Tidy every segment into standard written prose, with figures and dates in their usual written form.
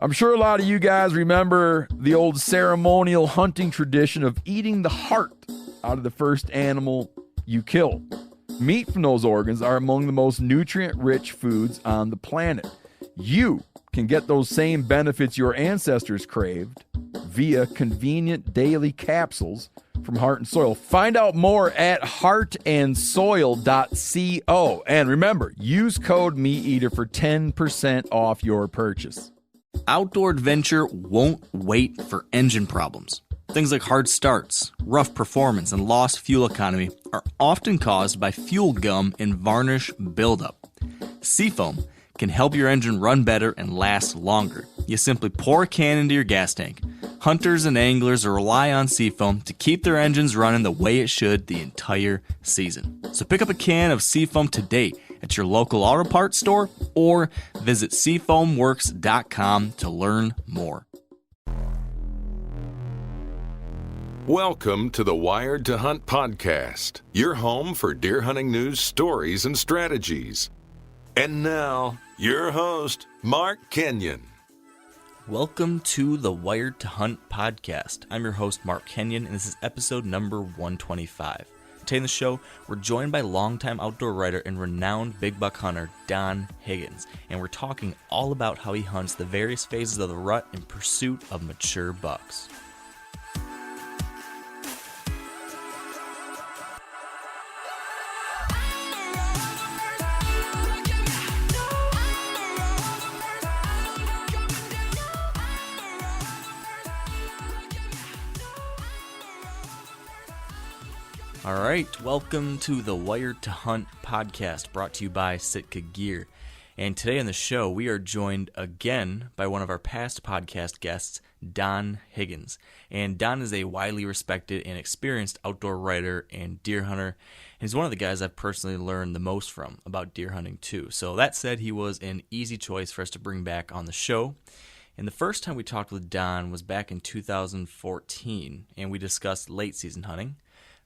I'm sure a lot of you guys remember the old ceremonial hunting tradition of eating the heart out of the first animal you kill. Meat from those organs are among the most nutrient-rich foods on the planet. You can get those same benefits your ancestors craved via convenient daily capsules from Heart and Soil. Find out more at heartandsoil.co. And remember, use code MeatEater for 10% off your purchase. Outdoor adventure won't wait for engine problems. Things like hard starts, rough performance, and lost fuel economy are often caused by fuel gum and varnish buildup. Seafoam can help your engine run better and last longer. You simply pour a can into your gas tank. Hunters and anglers rely on Seafoam to keep their engines running the way it should the entire season. So pick up a can of Seafoam today at your local auto parts store or visit seafoamworks.com to learn more. Welcome to the Wired to Hunt podcast, your home for deer hunting news, stories, and strategies. And now, your host, Mark Kenyon. Welcome to the Wired to Hunt podcast. I'm your host, Mark Kenyon, and this is episode number 125. Today in the show, we're joined by longtime outdoor writer and renowned big buck hunter, Don Higgins, and we're talking all about how he hunts the various phases of the rut in pursuit of mature bucks. All right, welcome to the Wired to Hunt podcast, brought to you by Sitka Gear. And today on the show, we are joined again by one of our past podcast guests, Don Higgins. And Don is a widely respected and experienced outdoor writer and deer hunter. And he's one of the guys I've personally learned the most from about deer hunting too. So that said, he was an easy choice for us to bring back on the show. And the first time we talked with Don was back in 2014, and we discussed late season hunting.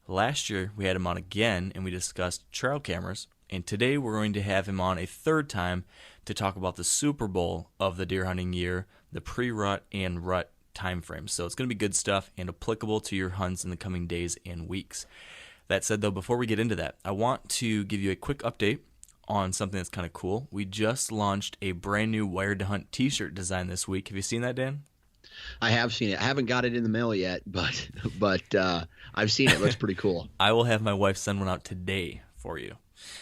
Last year, we had him on again, and we discussed trail cameras. And today, we're going to have him on a third time to talk about the Super Bowl of the deer hunting year, the pre-rut and rut timeframes. So it's going to be good stuff and applicable to your hunts in the coming days and weeks. That said, though, before we get into that, I want to give you a quick update on something that's kind of cool. We just launched a brand new Wired to Hunt t-shirt design this week. Have you seen that, Dan? I have seen it. I haven't got it in the mail yet, but I've seen it. It looks pretty cool. I will have my wife send one out today for you.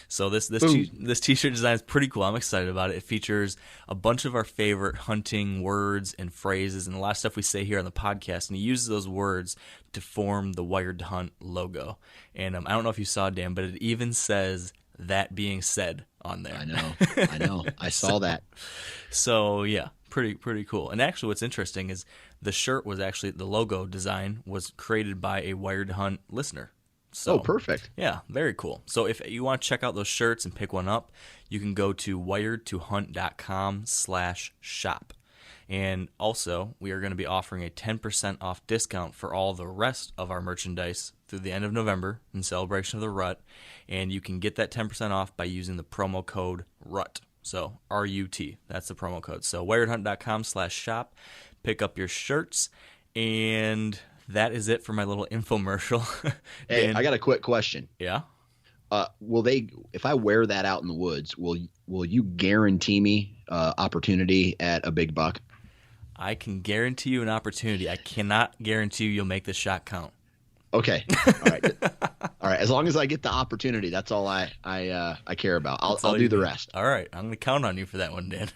So this t-shirt design is pretty cool. I'm excited about it. It features a bunch of our favorite hunting words and phrases and a lot of stuff we say here on the podcast, and he uses those words to form the Wired to Hunt logo. And I don't know if you saw, Dan, but it even says "that being said" on there. I know. I saw that. So yeah. Pretty cool. And actually what's interesting is the shirt was actually, the logo design was created by a Wired to Hunt listener. So, perfect. Yeah, very cool. So if you want to check out those shirts and pick one up, you can go to wiredtohunt.com/shop. And also, we are going to be offering a 10% off discount for all the rest of our merchandise through the end of November in celebration of the rut. And you can get that 10% off by using the promo code RUT. So, RUT, that's the promo code. So, wiredhunt.com/shop, pick up your shirts, and that is it for my little infomercial. Hey, I got a quick question. Yeah? If I wear that out in the woods, will you guarantee me opportunity at a big buck? I can guarantee you an opportunity. I cannot guarantee you'll make the shot count. Okay. All right. All right. As long as I get the opportunity, that's all I care about. I'll do the rest. All right. I'm going to count on you for that one, Dan.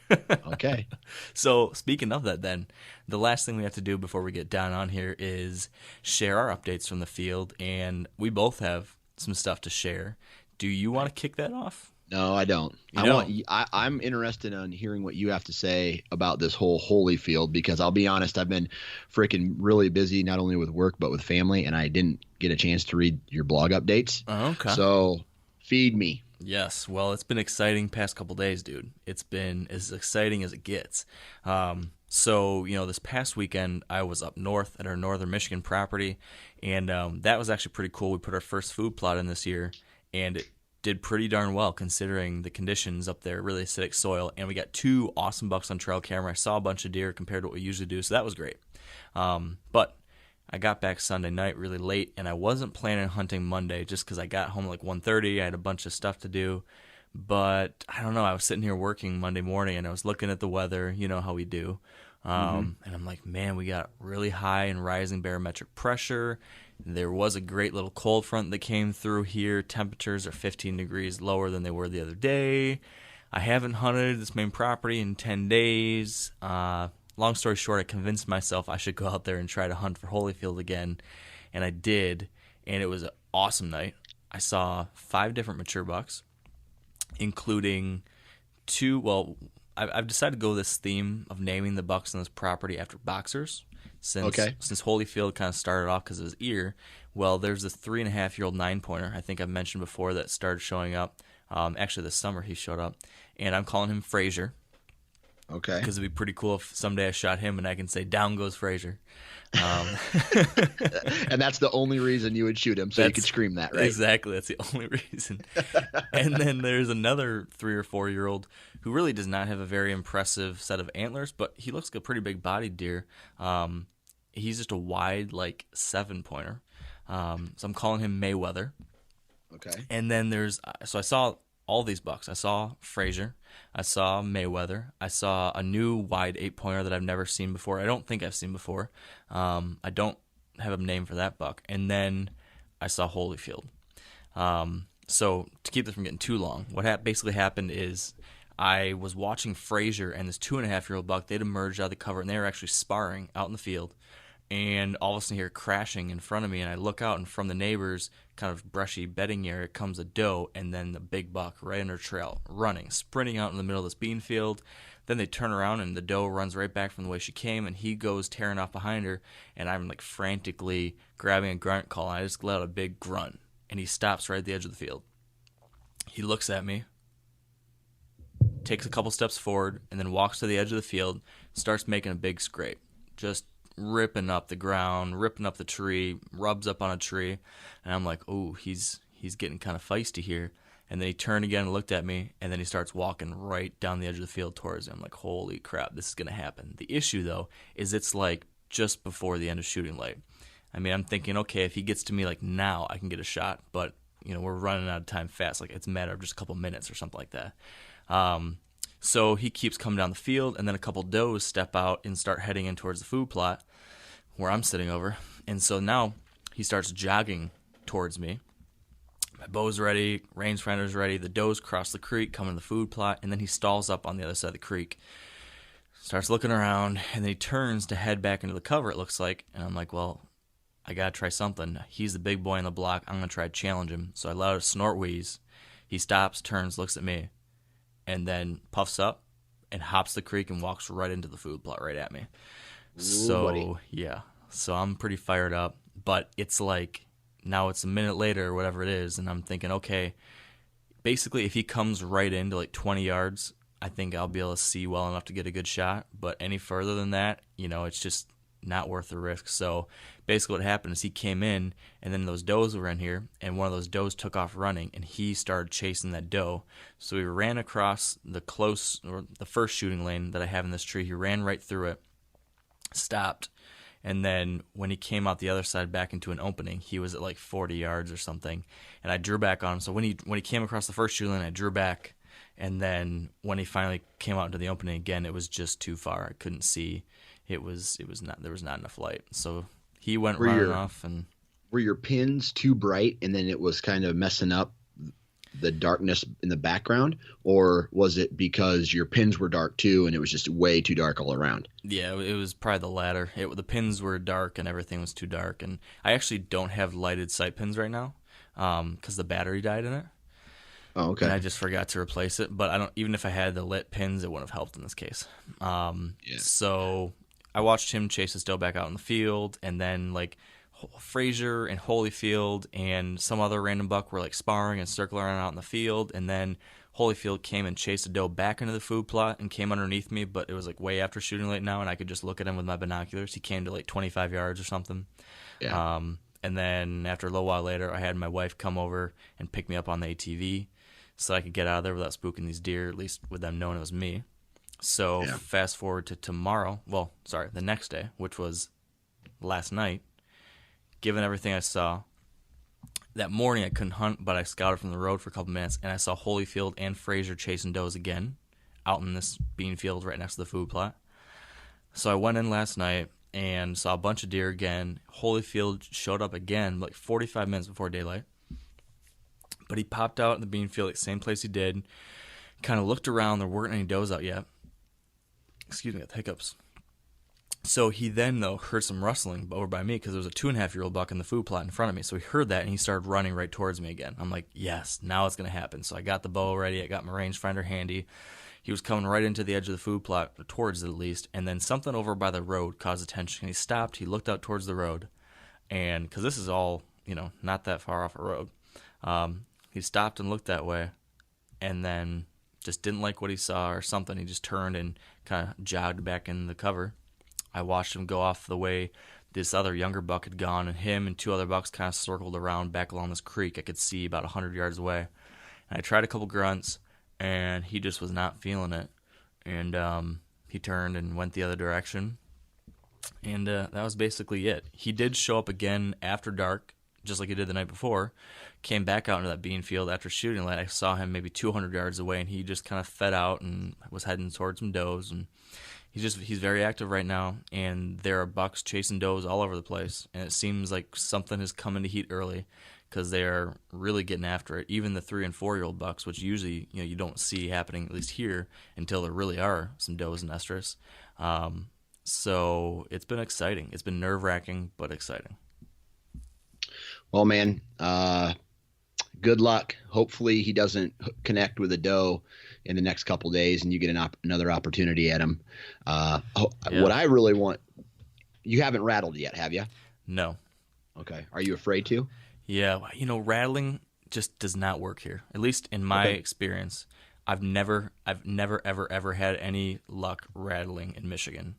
Okay. So speaking of that, then, the last thing we have to do before we get down on here is share our updates from the field, and we both have some stuff to share. Do you want to kick that off? No, I don't. I'm interested in hearing what you have to say about this whole Holyfield, because I'll be honest, I've been freaking really busy, not only with work but with family, and I didn't get a chance to read your blog updates. Oh, okay. So feed me. Yes. Well, it's been exciting past couple days, dude. It's been as exciting as it gets. So, this past weekend, I was up north at our northern Michigan property, and that was actually pretty cool. We put our first food plot in this year, and did pretty darn well considering the conditions up there, really acidic soil. And we got 2 awesome bucks on trail camera. I saw a bunch of deer compared to what we usually do, so that was great. But I got back Sunday night really late, and I wasn't planning on hunting Monday just because I got home like 1:30. I had a bunch of stuff to do. But I don't know, I was sitting here working Monday morning, and I was looking at the weather, you know how we do. And I'm like, man, we got really high and rising barometric pressure. There was a great little cold front that came through here. Temperatures are 15 degrees lower than they were the other day. I haven't hunted this main property in 10 days. Long story short, I convinced myself I should go out there and try to hunt for Holyfield again, and I did, and it was an awesome night. I saw 5 different mature bucks, including 2, well, I've decided to go this theme of naming the bucks on this property after boxers. Since Holyfield kind of started off because of his ear. Well, there's this 3.5-year-old 9-pointer I think I've mentioned before that started showing up. Actually, this summer he showed up, and I'm calling him Frazier. Okay. Because it'd be pretty cool if someday I shot him and I can say, down goes Frazier. And that's the only reason you would shoot him, so you could scream that, right? Exactly. That's the only reason. And then there's another 3 or 4-year-old who really does not have a very impressive set of antlers, but he looks like a pretty big-bodied deer. He's just a wide, like, 7-pointer. So I'm calling him Mayweather. Okay. And then so I saw all these bucks. I saw Frazier. I saw Mayweather. I saw a new wide 8-pointer that I've never seen before. I don't think I've seen before. I don't have a name for that buck. And then I saw Holyfield. So to keep this from getting too long, what basically happened is I was watching Frazier and this 2.5-year-old buck. They'd emerged out of the cover, and they were actually sparring out in the field. And all of a sudden, I hear crashing in front of me, and I look out, and from the neighbor's kind of brushy bedding area comes a doe, and then the big buck right under trail, running, sprinting out in the middle of this bean field. Then they turn around, and the doe runs right back from the way she came, and he goes tearing off behind her, and I'm like frantically grabbing a grunt call, and I just let out a big grunt, and he stops right at the edge of the field. He looks at me, takes a couple steps forward, and then walks to the edge of the field, starts making a big scrape, just ripping up the ground, ripping up the tree, rubs up on a tree, and I'm like, oh, he's getting kind of feisty here. And then he turned again and looked at me, and then he starts walking right down the edge of the field towards me. I'm like, holy crap, this is going to happen. The issue, though, is it's like just before the end of shooting light. I mean, I'm thinking, okay, if he gets to me like now, I can get a shot, but you know, we're running out of time fast. Like, it's a matter of just a couple minutes or something like that. So he keeps coming down the field, and then a couple does step out and start heading in towards the food plot where I'm sitting over. And so now he starts jogging towards me. My bow's ready, rangefinder's ready, the does cross the creek, come in the food plot, and then he stalls up on the other side of the creek, starts looking around, and then he turns to head back into the cover, it looks like. And I'm like, well, I got to try something. He's the big boy on the block. I'm going to try to challenge him. So I let out a snort wheeze. He stops, turns, looks at me, and then puffs up and hops the creek and walks right into the food plot right at me. So, buddy. Yeah. So I'm pretty fired up. But it's like, now it's a minute later or whatever it is, and I'm thinking, okay, basically if he comes right into like 20 yards, I think I'll be able to see well enough to get a good shot. But any further than that, you know, it's just not worth the risk. So basically what happened is he came in, and then those does were in here, and one of those does took off running, and he started chasing that doe. So he ran across the first shooting lane that I have in this tree. He ran right through it, stopped, and then when he came out the other side back into an opening, he was at like 40 yards or something, and I drew back on him. So when he came across the first shooting lane, I drew back, and then when he finally came out into the opening again, it was just too far. I couldn't see. There was not enough light. So he went running off. And were your pins too bright, and then it was kind of messing up the darkness in the background, or was it because your pins were dark too, and it was just way too dark all around? Yeah, it was probably the latter. The pins were dark, and everything was too dark. And I actually don't have lighted sight pins right now because the battery died in it. Oh, okay. And I just forgot to replace it. But I don't. Even if I had the lit pins, it wouldn't have helped in this case. Yeah. So I watched him chase his doe back out in the field, and then like Frazier and Holyfield and some other random buck were like sparring and circling around out in the field, and then Holyfield came and chased a doe back into the food plot and came underneath me, but it was like way after shooting light now, and I could just look at him with my binoculars. He came to like 25 yards or something. Yeah. And then after a little while later, I had my wife come over and pick me up on the ATV so I could get out of there without spooking these deer, at least with them knowing it was me. So fast forward to the next day, which was last night. Given everything I saw, that morning I couldn't hunt, but I scouted from the road for a couple minutes, and I saw Holyfield and Fraser chasing does again out in this bean field right next to the food plot. So I went in last night and saw a bunch of deer again. Holyfield showed up again like 45 minutes before daylight. But he popped out in the bean field, like same place he did. Kind of looked around. There weren't any does out yet. Excuse me, I got the hiccups. So he then, though, heard some rustling over by me because there was a 2.5-year-old buck in the food plot in front of me. So he heard that, and he started running right towards me again. I'm like, yes, now it's going to happen. So I got the bow ready. I got my rangefinder handy. He was coming right into the edge of the food plot, towards it at least, and then something over by the road caused attention. He stopped. He looked out towards the road, and because this is all, not that far off a road, he stopped and looked that way, and then just didn't like what he saw or something. He just turned and kind of jogged back in the cover. I watched him go off the way this other younger buck had gone, and him and 2 other bucks kind of circled around back along this creek I could see about 100 yards away. And I tried a couple grunts, and he just was not feeling it. And he turned and went the other direction. And that was basically it. He did show up again after dark, just like he did the night before. Came back out into that bean field after shooting light. I saw him maybe 200 yards away, and he just kind of fed out and was heading towards some does. And he's very active right now, and there are bucks chasing does all over the place. And it seems like something has come into heat early because they are really getting after it. Even the 3- and 4-year-old bucks, which usually you don't see happening, at least here, until there really are some does in estrus. So it's been exciting. It's been nerve-wracking, but exciting. Well, man, good luck. Hopefully he doesn't connect with a doe in the next couple days and you get another opportunity at him. What I really want, you haven't rattled yet, have you? No. Okay. Are you afraid to? Yeah. Rattling just does not work here. At least in my experience, I've never, ever had any luck rattling in Michigan.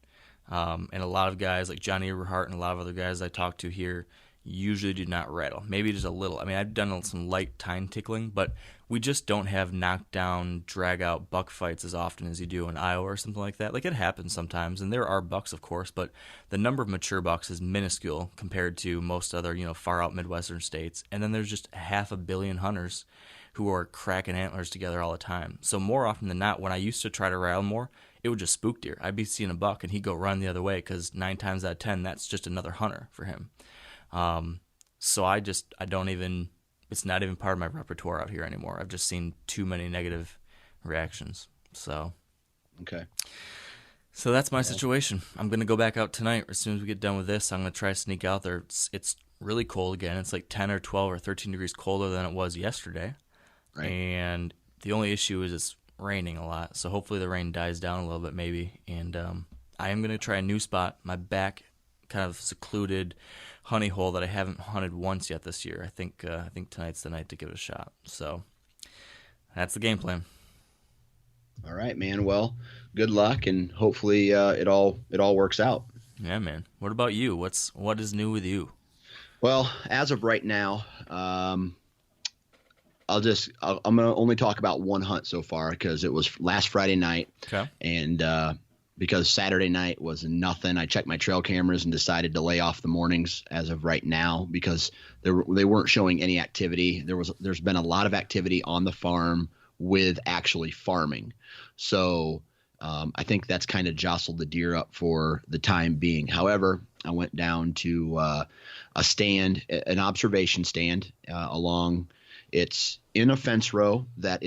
And a lot of guys like Johnny Eberhart and a lot of other guys I talk to here usually do not rattle. Maybe just a little. I mean, I've done some light tine tickling, but we just don't have knockdown, drag-out buck fights as often as you do in Iowa or something like that. Like, it happens sometimes, and there are bucks, of course, but the number of mature bucks is minuscule compared to most other, far-out Midwestern states. And then there's just 500 million hunters who are cracking antlers together all the time. So more often than not, when I used to try to rattle more, it would just spook deer. I'd be seeing a buck, and he'd go run the other way because 9 times out of 10, that's just another hunter for him. So I don't even, it's not even part of my repertoire out here anymore. I've just seen too many negative reactions. So, okay. So that's my situation. I'm going to go back out tonight. As soon as we get done with this, I'm going to try to sneak out there. It's really cold again. It's like 10 or 12 or 13 degrees colder than it was yesterday. Right. And the only issue is it's raining a lot. So hopefully the rain dies down a little bit maybe. And I am going to try a new spot, my back kind of secluded honey hole that I haven't hunted once yet this year. I think tonight's the night to give it a shot. So that's the game plan. All right, man. Well, good luck, and hopefully it all works out. Yeah, man. What about you? What is new with you? Well, as of right now, I'm going to only talk about one hunt so far because it was last Friday night. Okay. And because Saturday night was nothing, I checked my trail cameras and decided to lay off the mornings as of right now because they weren't showing any activity. There's been a lot of activity on the farm with actually farming. So I think that's kind of jostled the deer up for the time being. However, I went down to a stand, an observation stand along. It's in a fence row that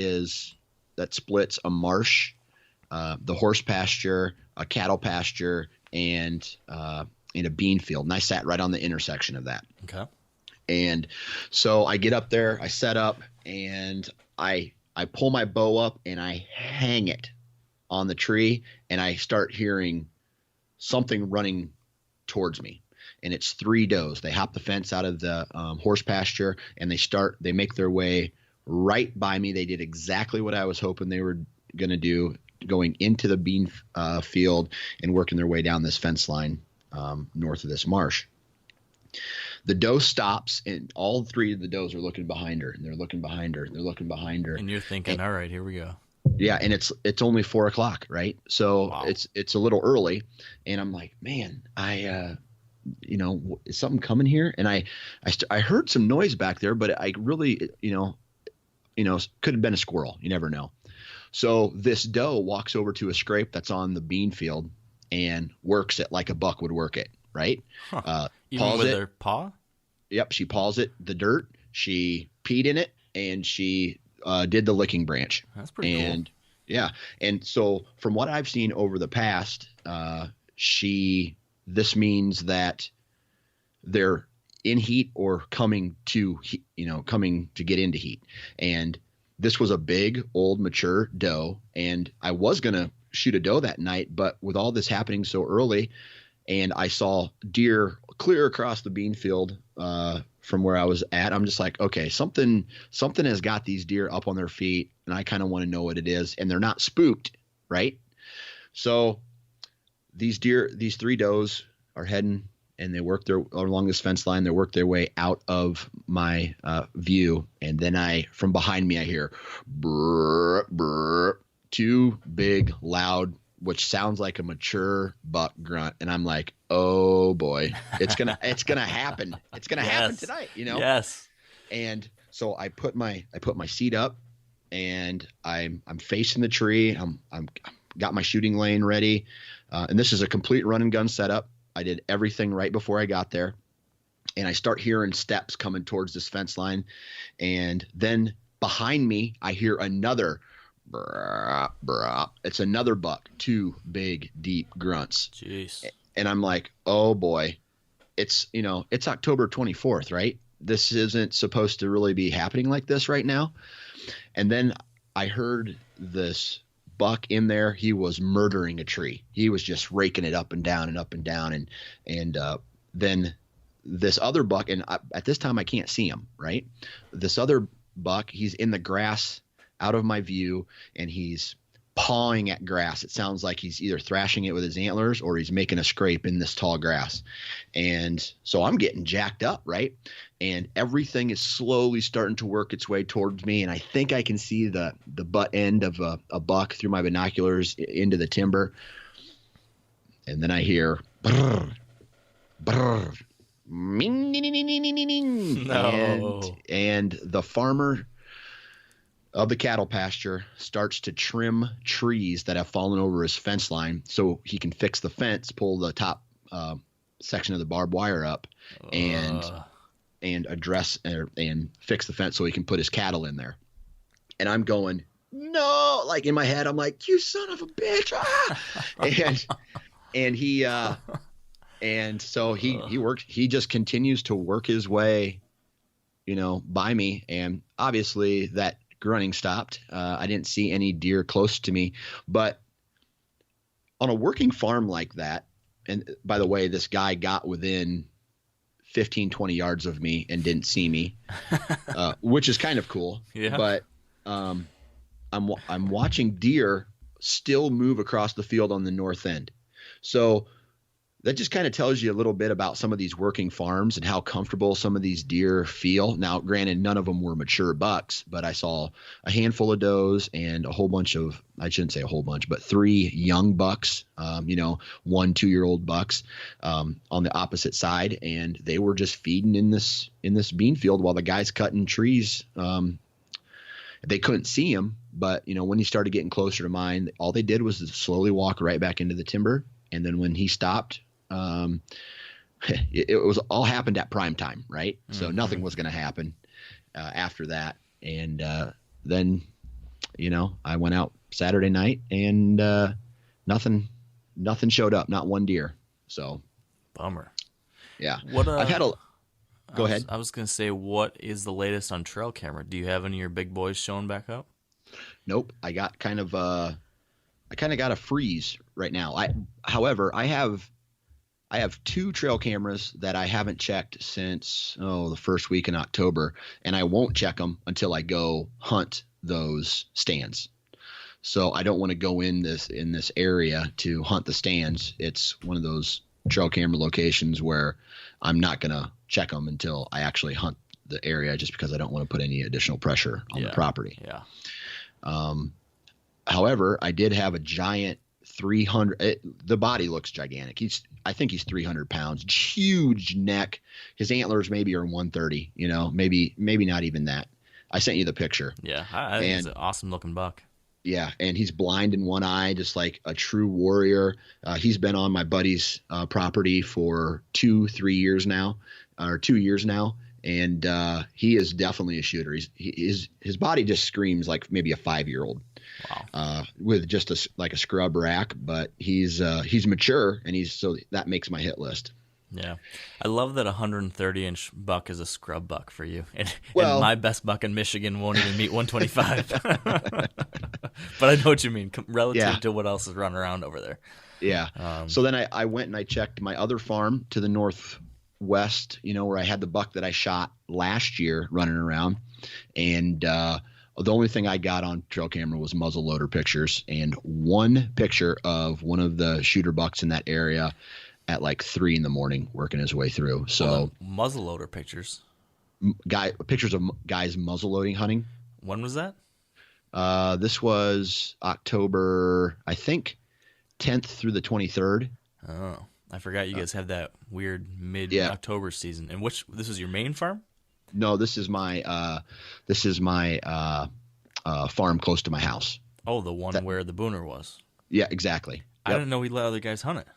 splits a marsh, the horse pasture, a cattle pasture, and in a bean field. And I sat right on the intersection of that. Okay. And so I get up there, I set up, and I pull my bow up and I hang it on the tree, and I start hearing something running towards me. And it's 3 does. They hop the fence out of the horse pasture, and they make their way right by me. They did exactly what I was hoping they were going to do, going into the bean field and working their way down this fence line north of this marsh. The doe stops, and all three of the does are looking behind her, and they're looking behind her, and they're looking behind her. And you're thinking, all right, here we go. Yeah, and it's only 4 o'clock, right? So Wow. it's a little early, and I'm like, man, is something coming here? And I heard some noise back there, but I really, could have been a squirrel. You never know. So this doe walks over to a scrape that's on the bean field and works it like a buck would work it, right? Huh. Even with her paw? Yep, she paws it, the dirt. She peed in it, and she did the licking branch. That's pretty cool. Yeah, and so from what I've seen over the past, this means that they're in heat or coming to get into heat. And this was a big, old, mature doe, and I was gonna shoot a doe that night, but with all this happening so early, and I saw deer clear across the bean field from where I was at, I'm just like, okay, something has got these deer up on their feet, and I kind of want to know what it is, and they're not spooked, right? So these 3 does are heading, and they work along this fence line. They work their way out of my view, and then from behind me I hear brr, brr, 2 big, loud, which sounds like a mature buck grunt, and I'm like, oh boy, it's gonna happen. It's gonna happen tonight, Yes. And so I put my seat up, and I'm facing the tree. I'm got my shooting lane ready, and this is a complete run and gun setup. I did everything right before I got there, and I start hearing steps coming towards this fence line, and then behind me I hear another. Brah, brah. It's another buck, 2 big, deep grunts. Jeez. And I'm like, oh boy, it's October 24th, right? This isn't supposed to really be happening like this right now. And then I heard this buck in there. He was murdering a tree. He was just raking it up and down and up and down. And then this other buck, and at this time I can't see him, right? This other buck, he's in the grass out of my view, and he's pawing at grass. It sounds like he's either thrashing it with his antlers or he's making a scrape in this tall grass. And so I'm getting jacked up, right? And everything is slowly starting to work its way towards me, and I think I can see the butt end of a buck through my binoculars into the timber. And then I hear brrr, brrr, no. and the farmer of the cattle pasture starts to trim trees that have fallen over his fence line so he can fix the fence, pull the top section of the barbed wire up, and address and fix the fence so he can put his cattle in there. And I'm going, no, like in my head, I'm like, you son of a bitch. Ah! and he and so he works, he just continues to work his way, by me. And obviously that grunting stopped. I didn't see any deer close to me, but on a working farm like that, and by the way, this guy got within 15, 20 yards of me and didn't see me, which is kind of cool. Yeah. But I'm watching deer still move across the field on the north end. So that just kind of tells you a little bit about some of these working farms and how comfortable some of these deer feel. Now, granted, none of them were mature bucks, but I saw a handful of does and a whole bunch of, I shouldn't say a whole bunch, but 3 young bucks, 1 2-year-old bucks on the opposite side. And they were just feeding in this bean field while the guy's cutting trees. They couldn't see him, but when he started getting closer to mine, all they did was slowly walk right back into the timber. And then when he stopped, it was all happened at prime time, right? So nothing was going to happen after that. And then, I went out Saturday night, and nothing showed up, not 1 deer. So bummer. Yeah. I've had a. Go ahead. I was going to say, what is the latest on trail camera? Do you have any of your big boys showing back up? Nope. I got kind of got a freeze right now. However, I have 2 trail cameras that I haven't checked since the first week in October, and I won't check them until I go hunt those stands. So I don't want to go in this area to hunt the stands. It's one of those trail camera locations where I'm not going to check them until I actually hunt the area, just because I don't want to put any additional pressure on the property. Yeah. However, I did have a giant 300. The body looks gigantic. I think he's 300 pounds, huge neck. His antlers maybe are 130. Maybe not even that. I sent you the picture. Yeah, I think it's an awesome looking buck. Yeah, and he's blind in one eye, just like a true warrior. He's been on my buddy's property for 2 years now, and he is definitely a shooter. His body just screams like maybe a 5-year-old. Wow. With just a scrub rack, but he's mature, and so that makes my hit list. Yeah. I love that 130-inch buck is a scrub buck for you. And my best buck in Michigan won't even meet 125. But I know what you mean, relative to what else is running around over there. Yeah. So then I went and I checked my other farm to the northwest, where I had the buck that I shot last year running around. And the only thing I got on trail camera was muzzle loader pictures, and one picture of one of the shooter bucks in that area at like 3 a.m. working his way through. So muzzle loader pictures, pictures of guys muzzle loading hunting. When was that? This was October, I think, 10th through the 23rd. Oh, I forgot you guys have that weird mid-October season. And this is your main farm? No, this is my farm close to my house. Oh, the one where the booner was. Yeah, exactly. Yep. I didn't know he let other guys hunt it.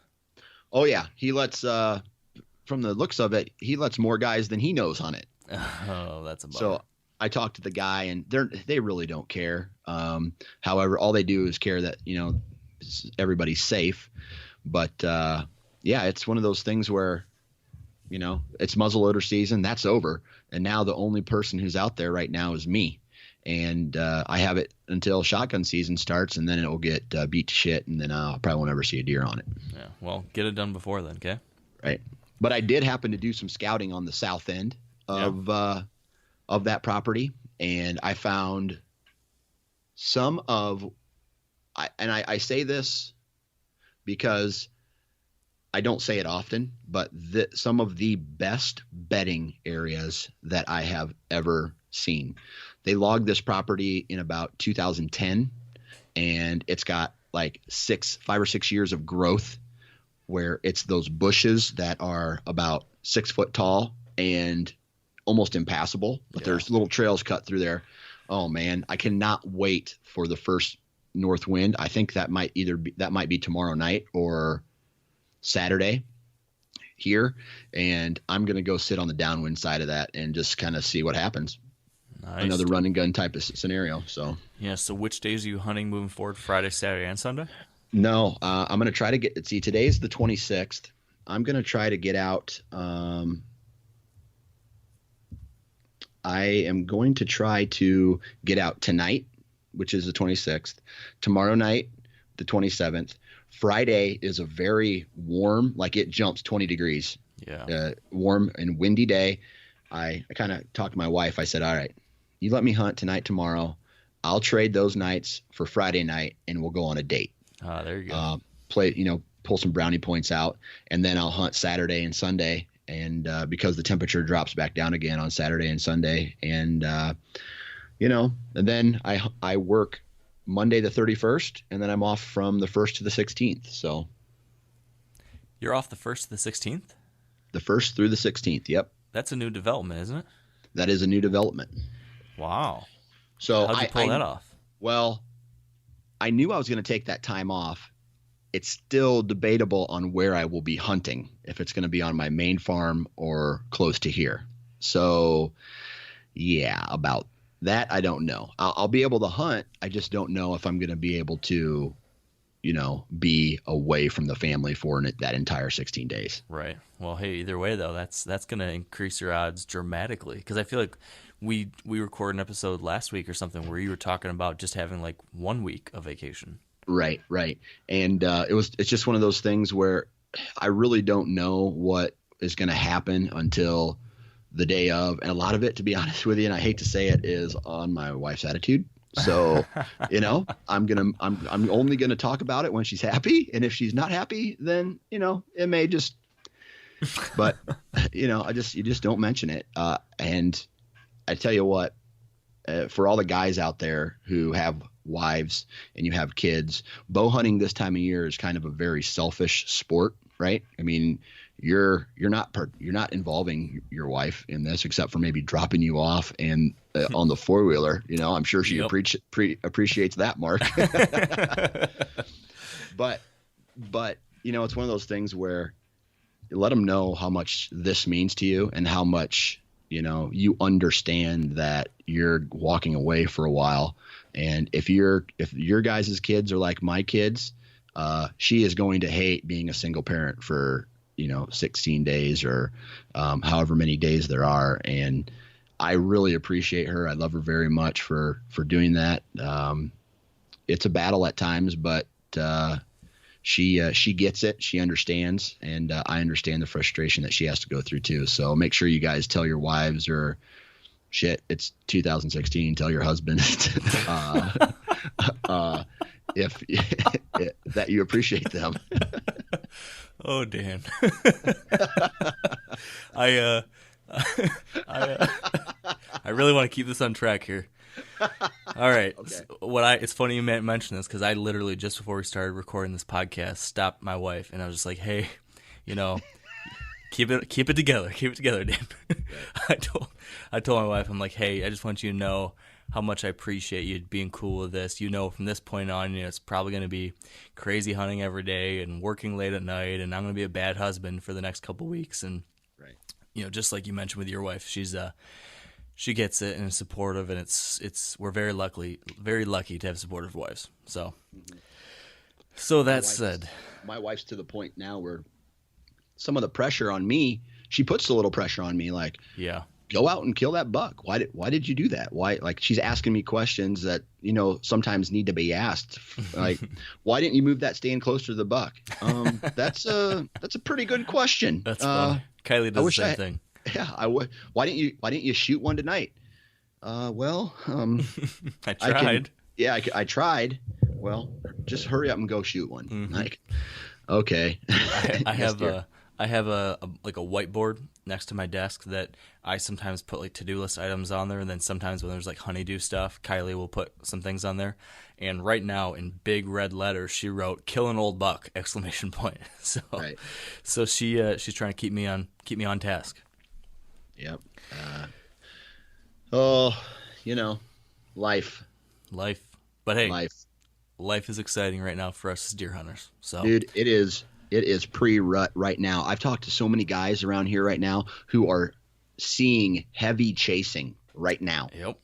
Oh yeah, he lets. From the looks of it, he lets more guys than he knows hunt it. Oh, that's a bummer. So I talked to the guy, and they really don't care. However, all they do is care that everybody's safe. But it's one of those things where it's muzzleloader season. That's over, and now the only person who's out there right now is me. And I have it until shotgun season starts, and then it'll get beat to shit, and then I probably won't ever see a deer on it. Yeah, well, get it done before then, okay? Right. But I did happen to do some scouting on the south end of that property, and I found some of – I say this because I don't say it often, but some of the best bedding areas that I have ever seen. They logged this property in about 2010, and it's got like 5 or 6 years of growth, where it's those bushes that are about 6 foot tall and almost impassable, but there's little trails cut through there. Oh man, I cannot wait for the first north wind. I think that might be tomorrow night or Saturday here, and I'm going to go sit on the downwind side of that and just kind of see what happens. Nice. Another run and gun type of scenario. So so which days are you hunting moving forward? Friday, Saturday, and Sunday? No, I'm going to try to today's the 26th. I'm going to try to get out. I am going to try to get out tonight, which is the 26th. Tomorrow night, the 27th. Friday is a very warm, like it jumps 20 degrees. Yeah. Warm and windy day. I kind of talked to my wife. I said, all right, you let me hunt tonight, tomorrow. I'll trade those nights for Friday night, and we'll go on a date. There you go. Pull some brownie points out, and then I'll hunt Saturday and Sunday. And because the temperature drops back down again on Saturday and Sunday, and and then I work Monday the 31st, and then I'm off from the 1st to the 16th. So you're off the 1st to the 16th? The 1st through the 16th. Yep. That's a new development, isn't it? That is a new development. Wow. So how'd you pull that off? Well, I knew I was going to take that time off. It's still debatable on where I will be hunting, if it's going to be on my main farm or close to here. So, yeah, about that, I don't know. I'll be able to hunt. I just don't know if I'm going to be able to, be away from the family for that entire 16 days. Right. Well, hey, either way, though, that's going to increase your odds dramatically, because I feel like we recorded an episode last week or something where you were talking about just having like 1 week of vacation. Right. And it's just one of those things where I really don't know what is going to happen until the day of. And a lot of it, to be honest with you, and I hate to say it, is on my wife's attitude. So, I'm only going to talk about it when she's happy. And if she's not happy, then, it may just But you just don't mention it. And I tell you what, for all the guys out there who have wives and you have kids, bow hunting this time of year is kind of a very selfish sport, right? I mean, you're not involving your wife in this, except for maybe dropping you off and on the 4-wheeler. I'm sure she appreciates that, Mark. But it's one of those things where you let them know how much this means to you and how much you understand that you're walking away for a while. And if your guys' kids are like my kids, she is going to hate being a single parent for 16 days or however many days there are. And I really appreciate her. I love her very much for doing that. It's a battle at times, but she gets it. She understands. And I understand the frustration that she has to go through too. So make sure you guys tell your wives, or shit, it's 2016. Tell your husband if that you appreciate them. Oh, Dan. I really want to keep this on track here. All right. Okay. It's funny you mention this, because I literally, just before we started recording this podcast, stopped my wife and I was just like, hey, keep it together. Keep it together, Dan. I told my wife, I'm like, hey, I just want you to know how much I appreciate you being cool with this. From this point on, it's probably going to be crazy hunting every day and working late at night, and I'm going to be a bad husband for the next couple weeks. And, right. Just like you mentioned with your wife, she gets it and is supportive, and we're very lucky to have supportive wives. So, that said, my wife's to the point now where some of the pressure on me, she puts a little pressure on me, like, yeah, go out and kill that buck. Why did you do that? Why? Like, she's asking me questions that, sometimes need to be asked. Like, why didn't you move that stand closer to the buck? That's a pretty good question. That's funny. Kylie does the same thing. Yeah. Why didn't you shoot one tonight? I tried. I tried. Well, just hurry up and go shoot one. Mm-hmm. Like, okay. I have a whiteboard next to my desk that I sometimes put like to-do list items on there, and then sometimes when there's like honeydew stuff, Kylie will put some things on there. And right now, in big red letters, she wrote "Kill an old buck!" ! So, right. So she's trying to keep me on task. Yep. Life. But hey, life is exciting right now for us as deer hunters. So, dude, it is pre-rut right now. I've talked to so many guys around here right now who are seeing heavy chasing right now. Yep.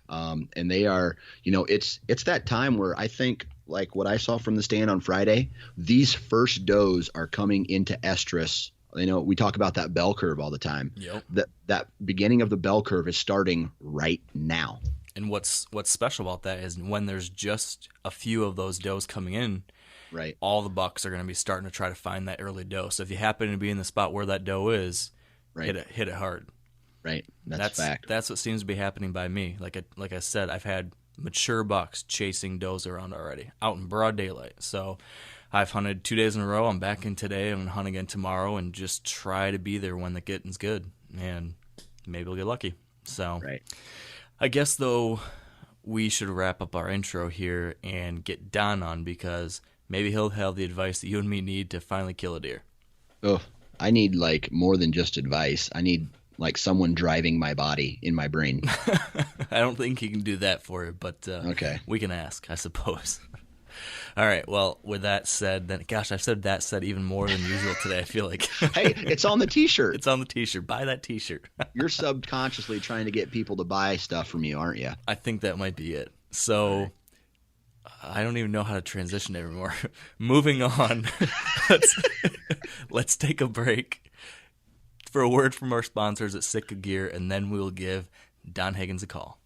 And they are, it's that time where I think, like what I saw from the stand on Friday, these first does are coming into estrus. We talk about that bell curve all the time. Yep. That beginning of the bell curve is starting right now. And what's special about that is when there's just a few of those does coming in, right, all the bucks are going to be starting to try to find that early doe. So if you happen to be in the spot where that doe is, right, hit it hard. Right. That's fact. That's what seems to be happening by me. Like I said, I've had mature bucks chasing does around already, out in broad daylight. So I've hunted 2 days in a row. I'm back in today. I'm going to hunt again tomorrow and just try to be there when the getting's good. And maybe we'll get lucky. So right. I guess, though, we should wrap up our intro here and get Don on, because maybe he'll have the advice that you and me need to finally kill a deer. Oh, I need like more than just advice. I need like someone driving my body in my brain. I don't think he can do that for you, but okay, we can ask, I suppose. All right. Well, with that said, then, gosh, I've said that said even more than usual today, I feel like. Hey, it's on the T-shirt. It's on the T-shirt. Buy that T-shirt. You're subconsciously trying to get people to buy stuff from you, aren't you? I think that might be it. So right. I don't even know how to transition anymore. Moving on. Let's take a break for a word from our sponsors at Sitka Gear, and then we will give Don Higgins a call.